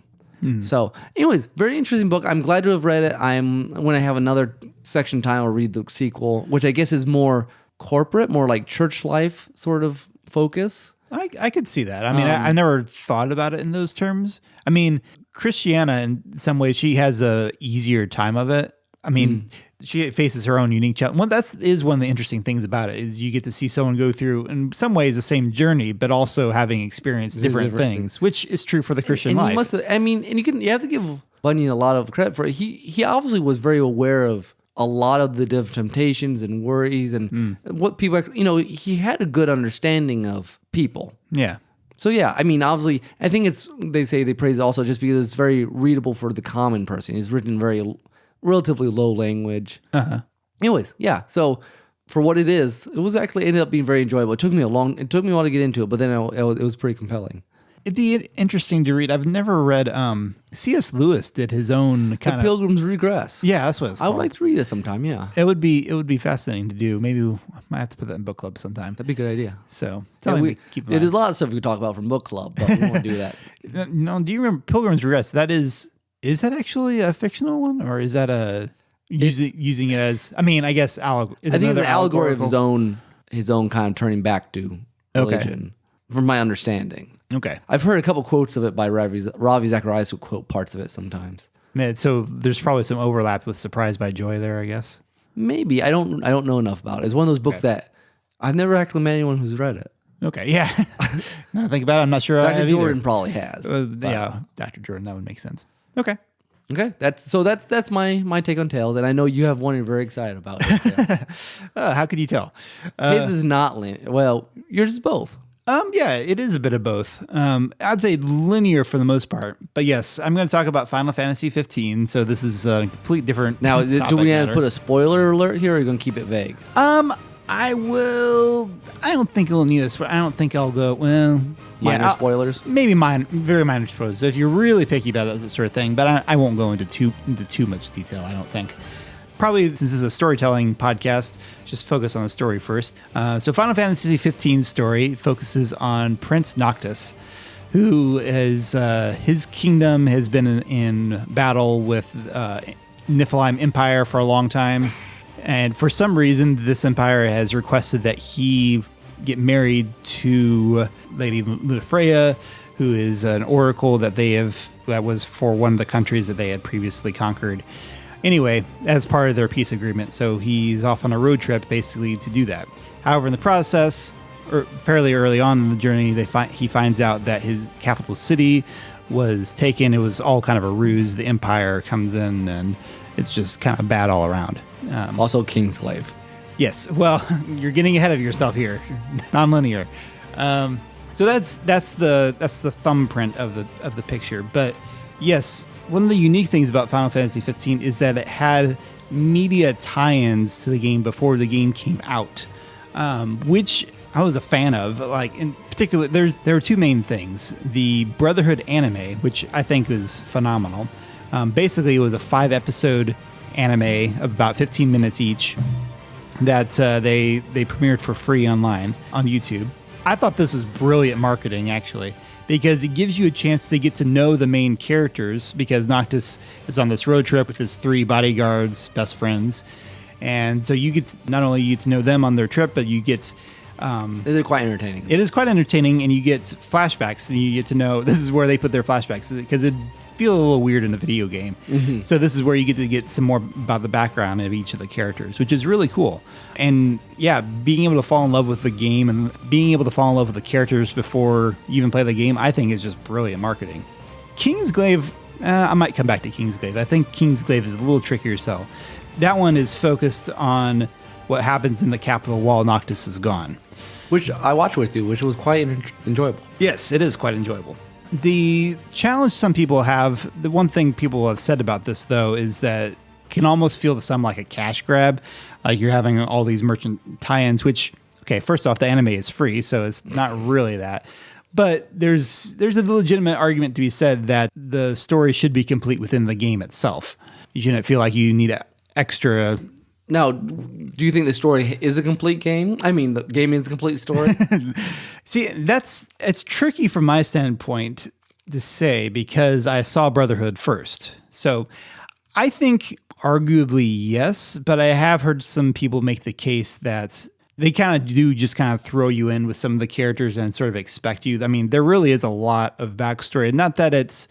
So, anyways, very interesting book. I'm glad to have read it. When I have another section time, I'll read the sequel, which I guess is more corporate, more like church life sort of focus. I could see that. I mean, I never thought about it in those terms. I mean, Christiana, in some ways, she has a easier time of it. I mean, she faces her own unique challenge. Well, that is one of the interesting things about it, is you get to see someone go through, in some ways, the same journey, but also having experienced different things, which is true for the Christian life. You have to give Bunyan a lot of credit for it. He obviously was very aware of a lot of the different temptations and worries and what people, he had a good understanding of people. Yeah. So yeah, I mean, obviously, I think they praise it also just because it's very readable for the common person. It's written very relatively low language. Anyways, yeah. So for what it is, it was actually ended up being very enjoyable. It took me a while to get into it, but then it was pretty compelling. It'd be interesting to read. I've never read. C.S. Lewis did his own kind of Pilgrim's Regress. Yeah, that's what it's called. I would like to read it sometime. Yeah, it would be fascinating to do. Maybe I might have to put that in book club sometime. That'd be a good idea. So keep there's a lot of stuff we could talk about from book club, but we won't do that. No, do you remember Pilgrim's Regress? Is that actually a fictional one, or is that a? using it as, I mean, I guess I think it's an allegory of his own kind of turning back to religion, from my understanding. Okay. I've heard a couple quotes of it by Ravi Zacharias who quote parts of it sometimes. Yeah, so there's probably some overlap with Surprised by Joy there, I guess. Maybe. I don't know enough about it. It's one of those books that I've never actually met anyone who's read it. Okay, yeah. Now I think about it, I'm not sure I have Dr. Jordan either. probably has. Yeah, Dr. Jordan, that would make sense. Okay. Okay, that's my take on Tales, and I know you have one you're very excited about. How could you tell? His is not linear. Well, yours is both. Yeah, it is a bit of both. I'd say linear for the most part, but yes, I'm going to talk about Final Fantasy 15. So this is a complete different. Now, do we have matter. to put a spoiler alert here, or are you going to keep it vague? I will. I don't think we'll need a. I don't think I'll go. Well, Minor spoilers. Maybe very minor spoilers. So if you're really picky about that sort of thing, but I won't go into too much detail. I don't think. Probably since this is a storytelling podcast, just focus on the story first. So Final Fantasy 15 story focuses on Prince Noctis, who is his kingdom has been in battle with Niflheim Empire for a long time. And for some reason, this empire has requested that he get married to Lady Lunafreya, who is an oracle that was for one of the countries that they had previously conquered. Anyway, as part of their peace agreement, so he's off on a road trip basically to do that. However, in the process, or fairly early on in the journey, he finds out that his capital city was taken. It was all kind of a ruse. The Empire comes in, and it's just kind of bad all around. Also, Kingsglaive. Yes. Well, you're getting ahead of yourself here. Nonlinear. So that's the thumbprint of the picture. But yes, one of the unique things about Final Fantasy 15 is that it had media tie-ins to the game before the game came out, which I was a fan of. Like in particular, there are two main things: the Brotherhood anime, which I think is phenomenal. Basically, it was a 5-episode anime of about 15 minutes each that they premiered for free online on YouTube. I thought this was brilliant marketing, actually, because it gives you a chance to get to know the main characters, because Noctis is on this road trip with his 3 bodyguards, best friends. And so you get not only you get to know them on their trip, but you get... They're quite entertaining. It is quite entertaining, and you get flashbacks, and you get to know... This is where they put their flashbacks, because it feel a little weird in a video game. Mm-hmm. So this is where you get some more about the background of each of the characters, which is really cool. And yeah, being able to fall in love with the game and being able to fall in love with the characters before you even play the game, I think is just brilliant marketing. Kingsglaive, I might come back to Kingsglaive. I think Kingsglaive is a little trickier sell. That one is focused on what happens in the capital while Noctis is gone. Which I watched with you, which was quite enjoyable. Yes, it is quite enjoyable. The challenge some people have, the one thing people have said about this, though, is that it can almost feel to some like a cash grab. Like you're having all these merchant tie-ins, which, okay, first off, the anime is free, so it's not really that. But there's a legitimate argument to be said that the story should be complete within the game itself. You shouldn't feel like you need extra... Now, do you think the story is a complete game? I mean, the game is a complete story? See, it's tricky from my standpoint to say, because I saw Brotherhood first. So I think arguably yes, but I have heard some people make the case that they kind of do just kind of throw you in with some of the characters and sort of expect you. I mean, there really is a lot of backstory. Not that it's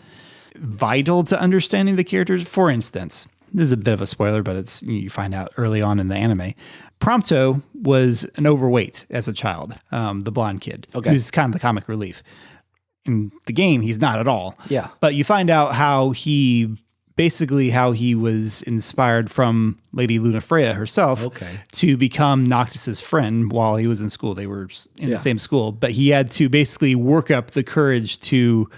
vital to understanding the characters. For instance, this is a bit of a spoiler, but you find out early on in the anime. Prompto was an overweight as a child, the blonde kid, who's kind of the comic relief. In the game, he's not at all. Yeah. But you find out how he was inspired from Lady Lunafreya herself to become Noctis's friend while he was in school. They were in the same school, but he had to basically work up the courage to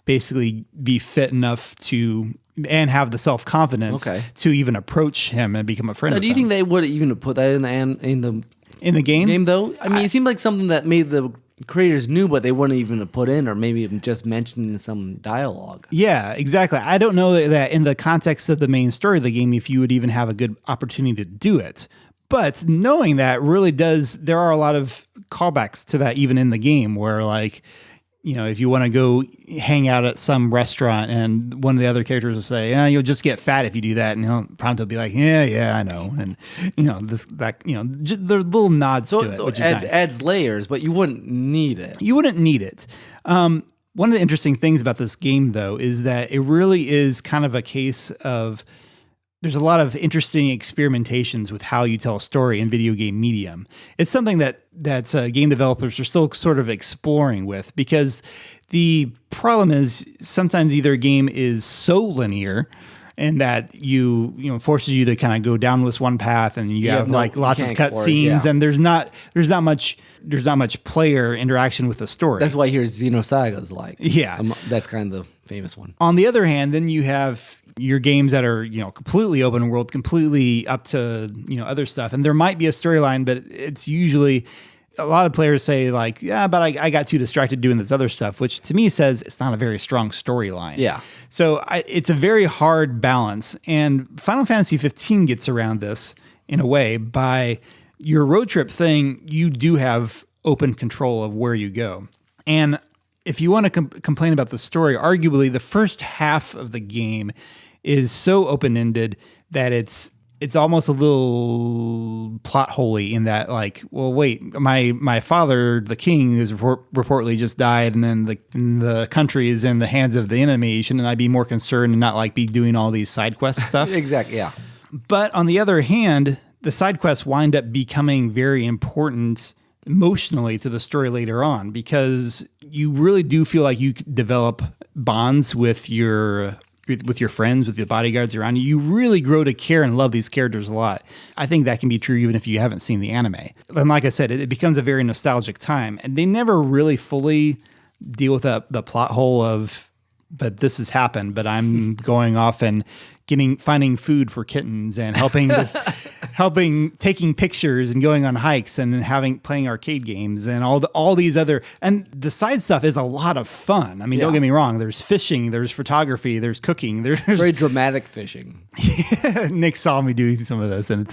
basically be fit enough to... and have the self-confidence to even approach him and become a friend with him. Do you think they would even put that in the game though? I mean, it seemed like something that maybe the creators knew, but they wouldn't even have put in, or maybe even just mentioned in some dialogue. Yeah, exactly. I don't know that in the context of the main story of the game, if you would even have a good opportunity to do it. But knowing that really there are a lot of callbacks to that even in the game, where like if you want to go hang out at some restaurant and one of the other characters will say, yeah, you'll just get fat if you do that. And Prompto will be like, yeah, I know. And, just the little nods to it, which is nice. Adds layers, but you wouldn't need it. You wouldn't need it. One of the interesting things about this game, though, is that it really is kind of a case of there's a lot of interesting experimentations with how you tell a story in video game medium. It's something that game developers are still sort of exploring with, because the problem is sometimes either a game is so linear and that forces you to kind of go down this one path, and you have lots of cutscenes, and there's not much player interaction with the story. That's why here's Xenosaga like. Yeah, that's kind of the famous one. On the other hand, then you have your games that are completely open world, completely up to other stuff, and there might be a storyline, but it's usually a lot of players say like, yeah, but I got too distracted doing this other stuff, which to me says it's not a very strong storyline. Yeah. So it's a very hard balance, and Final Fantasy 15 gets around this in a way by your road trip thing. You do have open control of where you go, and if you want to complain about the story, arguably the first half of the game is so open-ended that it's almost a little plot holy in that, like, well, wait, my father, the king, is reportedly just died, and then the country is in the hands of the enemy. Shouldn't I be more concerned and not be doing all these side quest stuff? Exactly, yeah. But on the other hand, the side quests wind up becoming very important emotionally to the story later on, because you really do feel like you develop bonds with your friends, with the bodyguards around you. You really grow to care and love these characters a lot. I think that can be true even if you haven't seen the anime. And like I said, it becomes a very nostalgic time, and they never really fully deal with the plot hole of, but this has happened, but I'm going off and finding food for kittens and taking pictures and going on hikes and playing arcade games and all these other, and the side stuff is a lot of fun. I mean, Don't get me wrong. There's fishing, there's photography, there's cooking. There's very dramatic fishing. Nick saw me doing some of this, and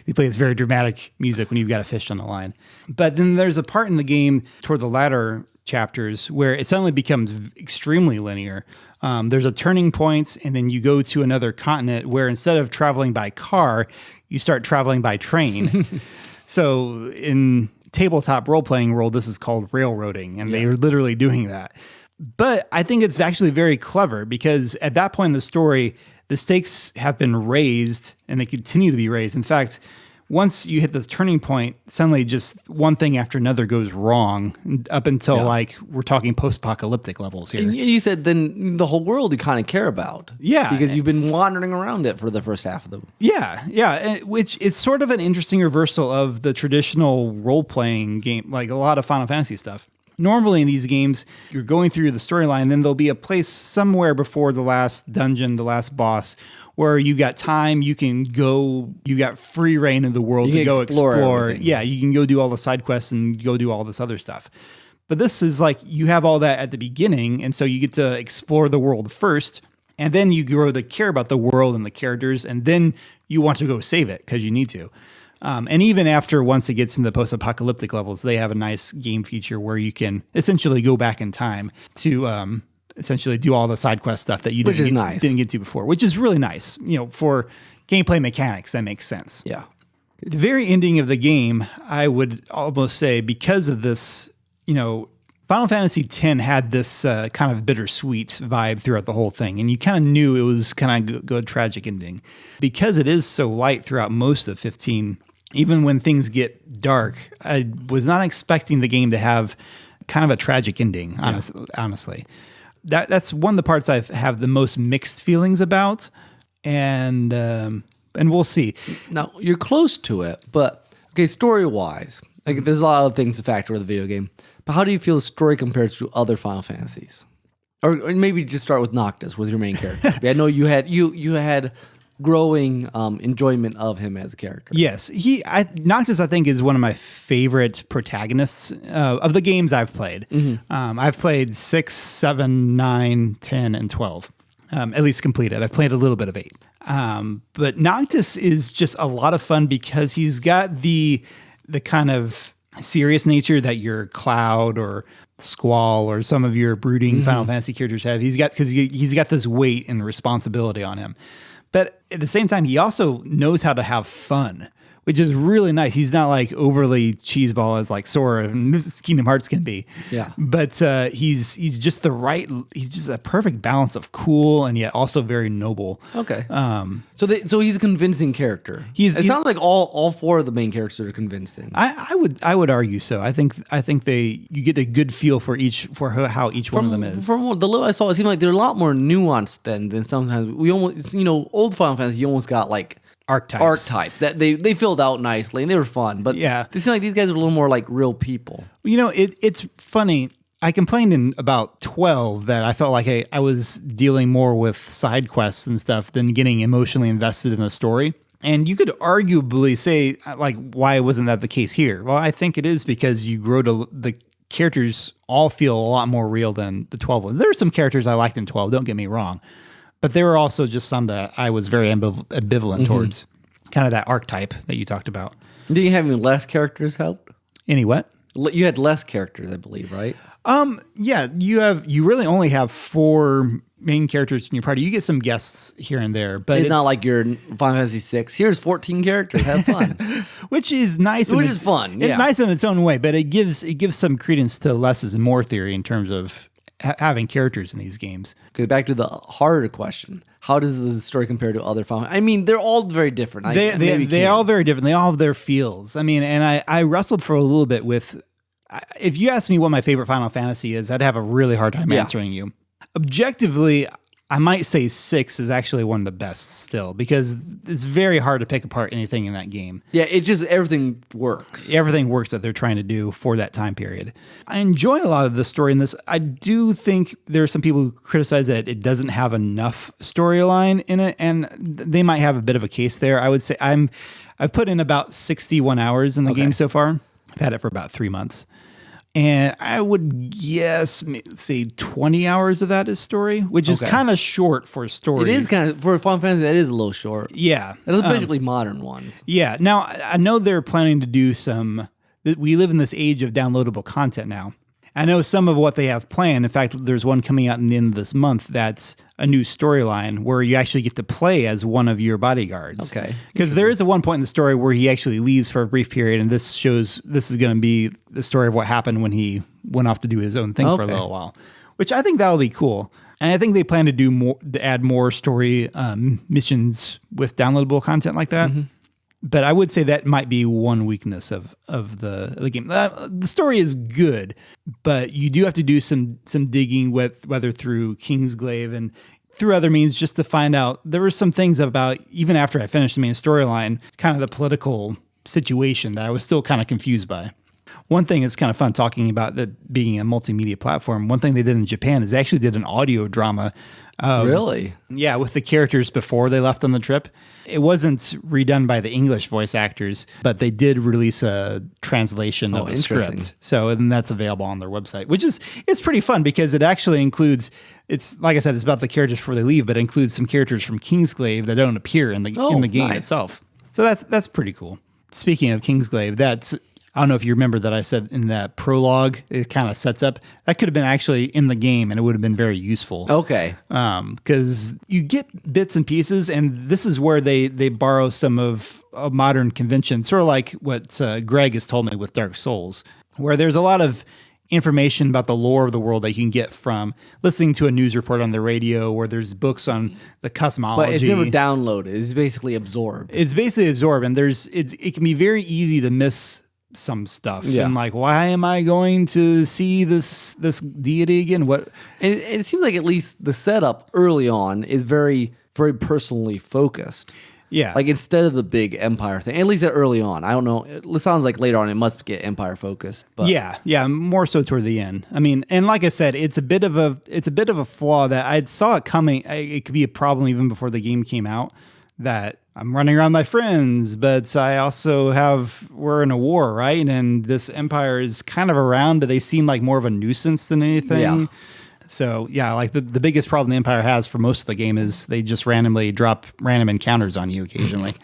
he plays very dramatic music when you've got a fish on the line. But then there's a part in the game toward the latter chapters where it suddenly becomes extremely linear. There's a turning point, and then you go to another continent where instead of traveling by car, you start traveling by train. So in tabletop role-playing world, this is called railroading, and they are literally doing that. But I think it's actually very clever, because at that point in the story, the stakes have been raised, and they continue to be raised. In fact, once you hit this turning point, suddenly just one thing after another goes wrong, up until we're talking post-apocalyptic levels here. And you said then the whole world you kind of care about. Yeah. Because you've been wandering around it for the first half of them. Yeah. Which is sort of an interesting reversal of the traditional role-playing game, like a lot of Final Fantasy stuff. Normally in these games, you're going through the storyline, then there'll be a place somewhere before the last dungeon, the last boss, where you got time, you can go, you got free reign of the world to go explore. Yeah, you can go do all the side quests and go do all this other stuff. But this is like you have all that at the beginning, and so you get to explore the world first, and then you grow to care about the world and the characters, and then you want to go save it because you need to. And even after, once it gets into the post-apocalyptic levels, they have a nice game feature where you can essentially go back in time to essentially do all the side quest stuff that you didn't get to before, which is really nice. For gameplay mechanics, that makes sense. Yeah. At the very ending of the game, I would almost say, because of this, Final Fantasy X had this kind of bittersweet vibe throughout the whole thing, and you kind of knew it was kind of good tragic ending. Because it is so light throughout most of 15, even when things get dark, I was not expecting the game to have kind of a tragic ending, honestly. That's one of the parts I have the most mixed feelings about, and we'll see. Now, you're close to it, but, okay, story-wise, there's a lot of things to factor with the video game, but how do you feel the story compares to other Final Fantasies? Or maybe just start with Noctis, with your main character. I know you had growing enjoyment of him as a character. Yes, Noctis, I think, is one of my favorite protagonists of the games I've played. Mm-hmm. I've played 6, 7, 9, 10, and 12. At least completed. I've played a little bit of 8. But Noctis is just a lot of fun because he's got the kind of serious nature that your Cloud or Squall or some of your brooding Final Fantasy characters have. He's got this weight and responsibility on him. But at the same time, he also knows how to have fun, which is really nice. He's not like overly cheeseball as like Sora and Kingdom Hearts can be. Yeah. But he's just he's just a perfect balance of cool and yet also very noble. Okay. So he's a convincing character. It sounds like all four of the main characters are convincing. I would argue so. I think you get a good feel for how each one of them is. From the little I saw, it seemed like they're a lot more nuanced than sometimes we almost, old Final Fantasy, you almost got like archetypes that they filled out nicely and they were fun, but it seemed like these guys are a little more like real people. It's funny. I complained in about 12 that I felt like I was dealing more with side quests and stuff than getting emotionally invested in the story. And you could arguably say, like, why wasn't that the case here? Well, I think it is because you grow to the characters all feel a lot more real than the 12 ones. There are some characters I liked in 12, don't get me wrong. But there were also just some that I was very ambivalent towards. Kind of that archetype that you talked about. Do you have any less characters help? Any what? You had less characters, I believe, right? Yeah, you really only have 4 main characters in your party. You get some guests here and there, but it's not like your Final Fantasy 6. Here's 14 characters. Have fun. Which is nice. Which is fun. Yeah. It's nice in its own way, but it gives some credence to less is more theory in terms of having characters in these games. Because back to the harder question, how does the story compare to other Final? I mean, they're all very different. They're all very different. They all have their feels. I mean, and I wrestled for a little bit with. If you ask me what my favorite Final Fantasy is, I'd have a really hard time answering you. Objectively, I might say 6 is actually one of the best still, because it's very hard to pick apart anything in that game. Yeah, it just, everything works. Everything works that they're trying to do for that time period. I enjoy a lot of the story in this. I do think there are some people who criticize that it doesn't have enough storyline in it, and they might have a bit of a case there. I would say I've put in about 61 hours in the game so far. I've had it for about 3 months. And I would guess, say 20 hours of that is story, which is kind of short for a story. It is kind of, for a Final Fantasy, that is a little short. Yeah. It's basically modern ones. Yeah. Now, I know they're planning to do we live in this age of downloadable content now. I know some of what they have planned. In fact, there's one coming out in the end of this month that's a new storyline where you actually get to play as one of your bodyguards. Okay. Because there is a one point in the story where he actually leaves for a brief period, and this is going to be the story of what happened when he went off to do his own thing for a little while, which I think that'll be cool. And I think they plan to add more story missions with downloadable content like that. Mm-hmm. But I would say that might be one weakness of the game. The story is good, but you do have to do some digging whether through Kingsglaive and through other means just to find out. There were some things about, even after I finished the main storyline, kind of the political situation that I was still kind of confused by. One thing that's kind of fun talking about that being a multimedia platform, one thing they did in Japan is they actually did an audio drama. Really? Yeah, with the characters before they left on the trip. It wasn't redone by the English voice actors, but they did release a translation of the script. So, and that's available on their website, it's pretty fun because it actually includes, it's like I said, it's about the characters before they leave, but it includes some characters from Kingsglaive that don't appear in the game itself. So that's pretty cool. Speaking of Kingsglaive, I don't know if you remember that I said in that prologue, it kind of sets up. That could have been actually in the game, and it would have been very useful. Okay. Because you get bits and pieces, and this is where they borrow some of a modern convention, sort of like what Greg has told me with Dark Souls, where there's a lot of information about the lore of the world that you can get from listening to a news report on the radio, or there's books on the cosmology. But it's never downloaded. It's basically absorbed. And it can be very easy to miss some stuff and like, why am I going to see this deity again? What? And it seems like at least the setup early on is very, very personally focused. Yeah, like instead of the big empire thing, at least early on. I don't know. It sounds like later on it must get empire focused. But yeah, more so toward the end. I mean, and like I said, it's a bit of a flaw that I saw it coming. It could be a problem even before the game came out. That I'm running around my friends, but I also we're in a war, right? And this empire is kind of around, but they seem like more of a nuisance than anything. Yeah. So yeah, like the biggest problem the empire has for most of the game is they just randomly drop random encounters on you occasionally.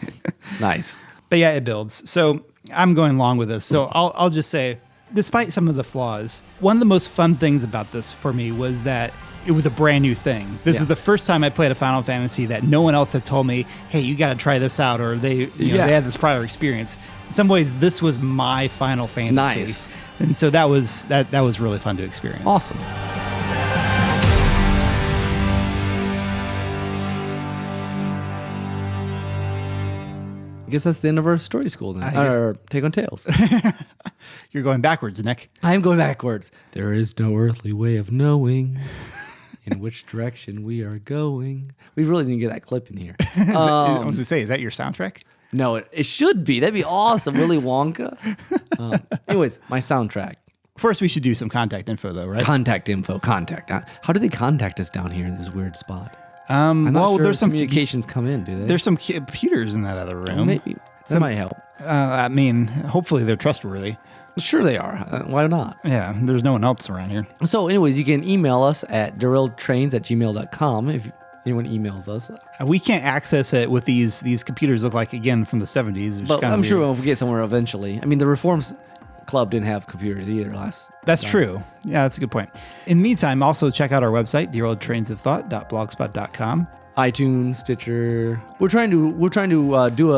Nice. But yeah, it builds. So I'm going along with this. So I'll just say, despite some of the flaws, one of the most fun things about this for me was that it was a brand new thing. This was the first time I played a Final Fantasy that no one else had told me, hey, you got to try this out, or they had this prior experience. In some ways, this was my Final Fantasy. Nice. And so that was really fun to experience. Awesome. I guess that's the end of our story school then. Or Take on Tales. You're going backwards, Nick. I am going backwards. There is no earthly way of knowing in which direction we are going. We really need to get that clip in here. I was going to say, is that your soundtrack? No, it should be. That'd be awesome. Willy Wonka. Anyways, my soundtrack. First, we should do some contact info, though, right? Contact info. Contact. How do they contact us down here in this weird spot? I'm not sure there's some communications come in, do they? There's some computers in that other room. Maybe. That might help. I mean, hopefully they're trustworthy. Sure they are. Why not? Yeah, there's no one else around here. So anyways, you can email us at derailedtrains@gmail.com if anyone emails us. We can't access it with these computers look like, again, from the 70s. But I'm sure we'll get somewhere eventually. I mean, the Reforms Club didn't have computers either last. That's true. Yeah, that's a good point. In the meantime, also check out our website, derailedtrainsofthought.blogspot.com. iTunes, Stitcher. We're trying to do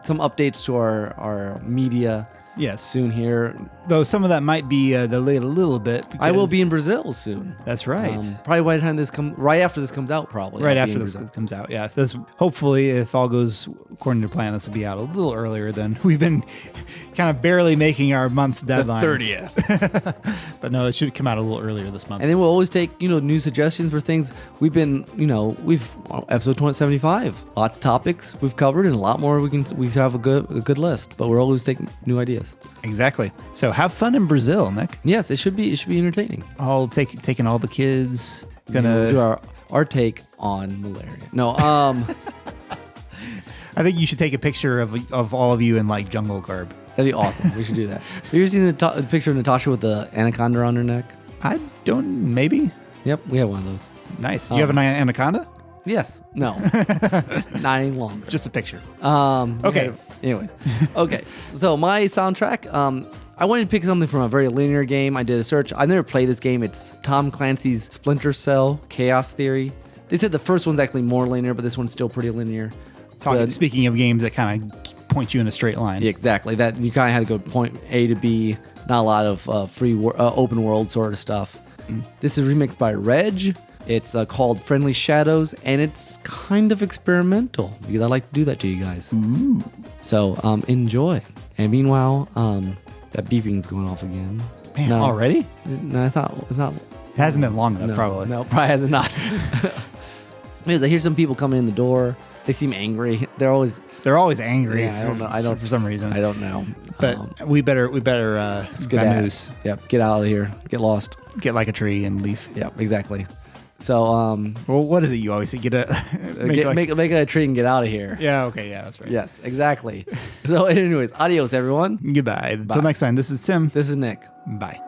some updates to our media. Yes. Soon here. Though some of that might be delayed a little bit. I will be in Brazil soon. That's right. Probably by the time right after this comes out, probably. Right after this comes out, yeah. This, hopefully, if all goes according to plan, this will be out a little earlier than we've been kind of barely making our month deadlines. The 30th. But no, it should come out a little earlier this month. And then we'll always take, new suggestions for things. We've episode 275, lots of topics we've covered and a lot more we have a good list, but we're always taking new ideas. Exactly. So have fun in Brazil, Nick. Yes, it should be entertaining. I'll taking all the kids. We'll do our take on malaria. No, I think you should take a picture of all of you in like jungle garb. That'd be awesome. We should do that. Have you ever seen the picture of Natasha with the anaconda on her neck? I don't. Maybe. Yep, we have one of those. Nice. You have an anaconda? Yes. No. Not any longer. Just a picture. Okay. Anyways. Okay. So my soundtrack, I wanted to pick something from a very linear game. I did a search. I've never played this game. It's Tom Clancy's Splinter Cell Chaos Theory. They said the first one's actually more linear, but this one's still pretty linear. Speaking of games that kind of point you in a straight line. Yeah, exactly. That you kind of had to go point A to B. Not a lot of open world sort of stuff. This is remixed by Reg. It's called Friendly Shadows, and it's kind of experimental because I like to do that to you guys. Ooh. So enjoy. And meanwhile, that beeping's going off again. Man, already? No, it's not. It hasn't been long enough, probably. No, probably hasn't not. Anyways, I hear some people coming in the door. They seem angry. They're always angry. Yeah, I don't know. For some reason. I don't know. But we better vamoose. Yep, get out of here. Get lost. Get like a tree and leave. Yep, exactly. So, well, what is it you always say? Make a tree and get out of here. Yeah. Okay. Yeah, that's right. Yes, exactly. So, anyways, adios, everyone. Goodbye. Until next time. This is Tim. This is Nick. Bye.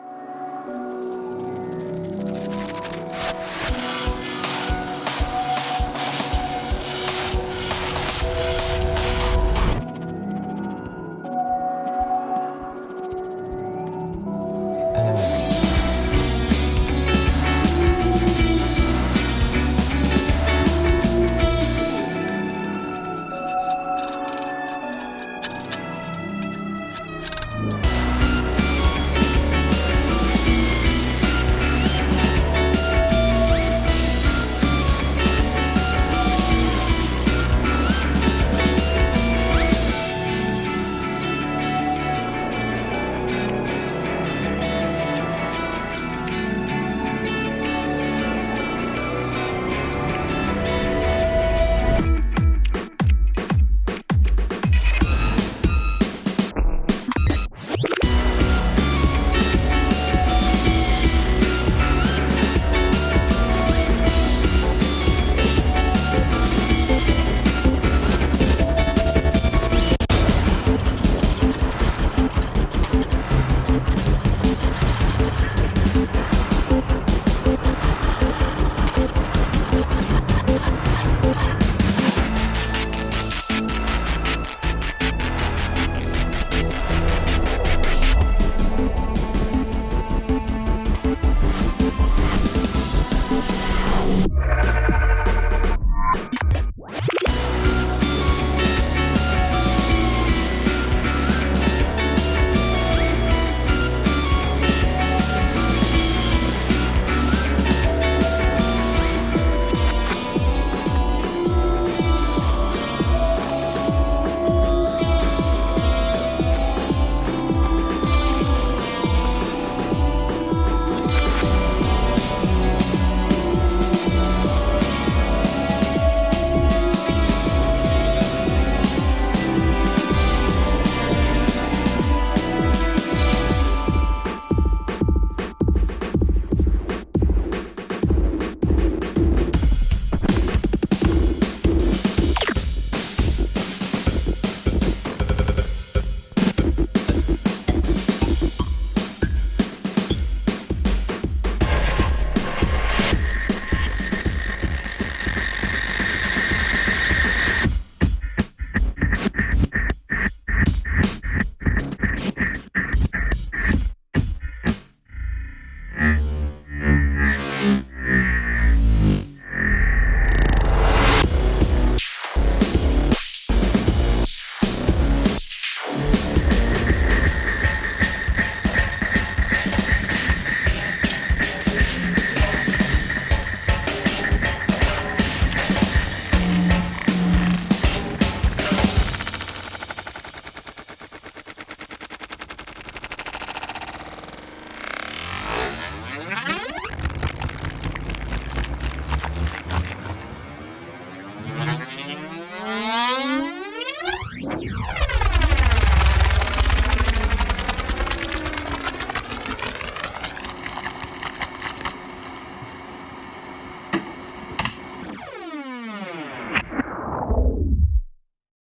Hijinks.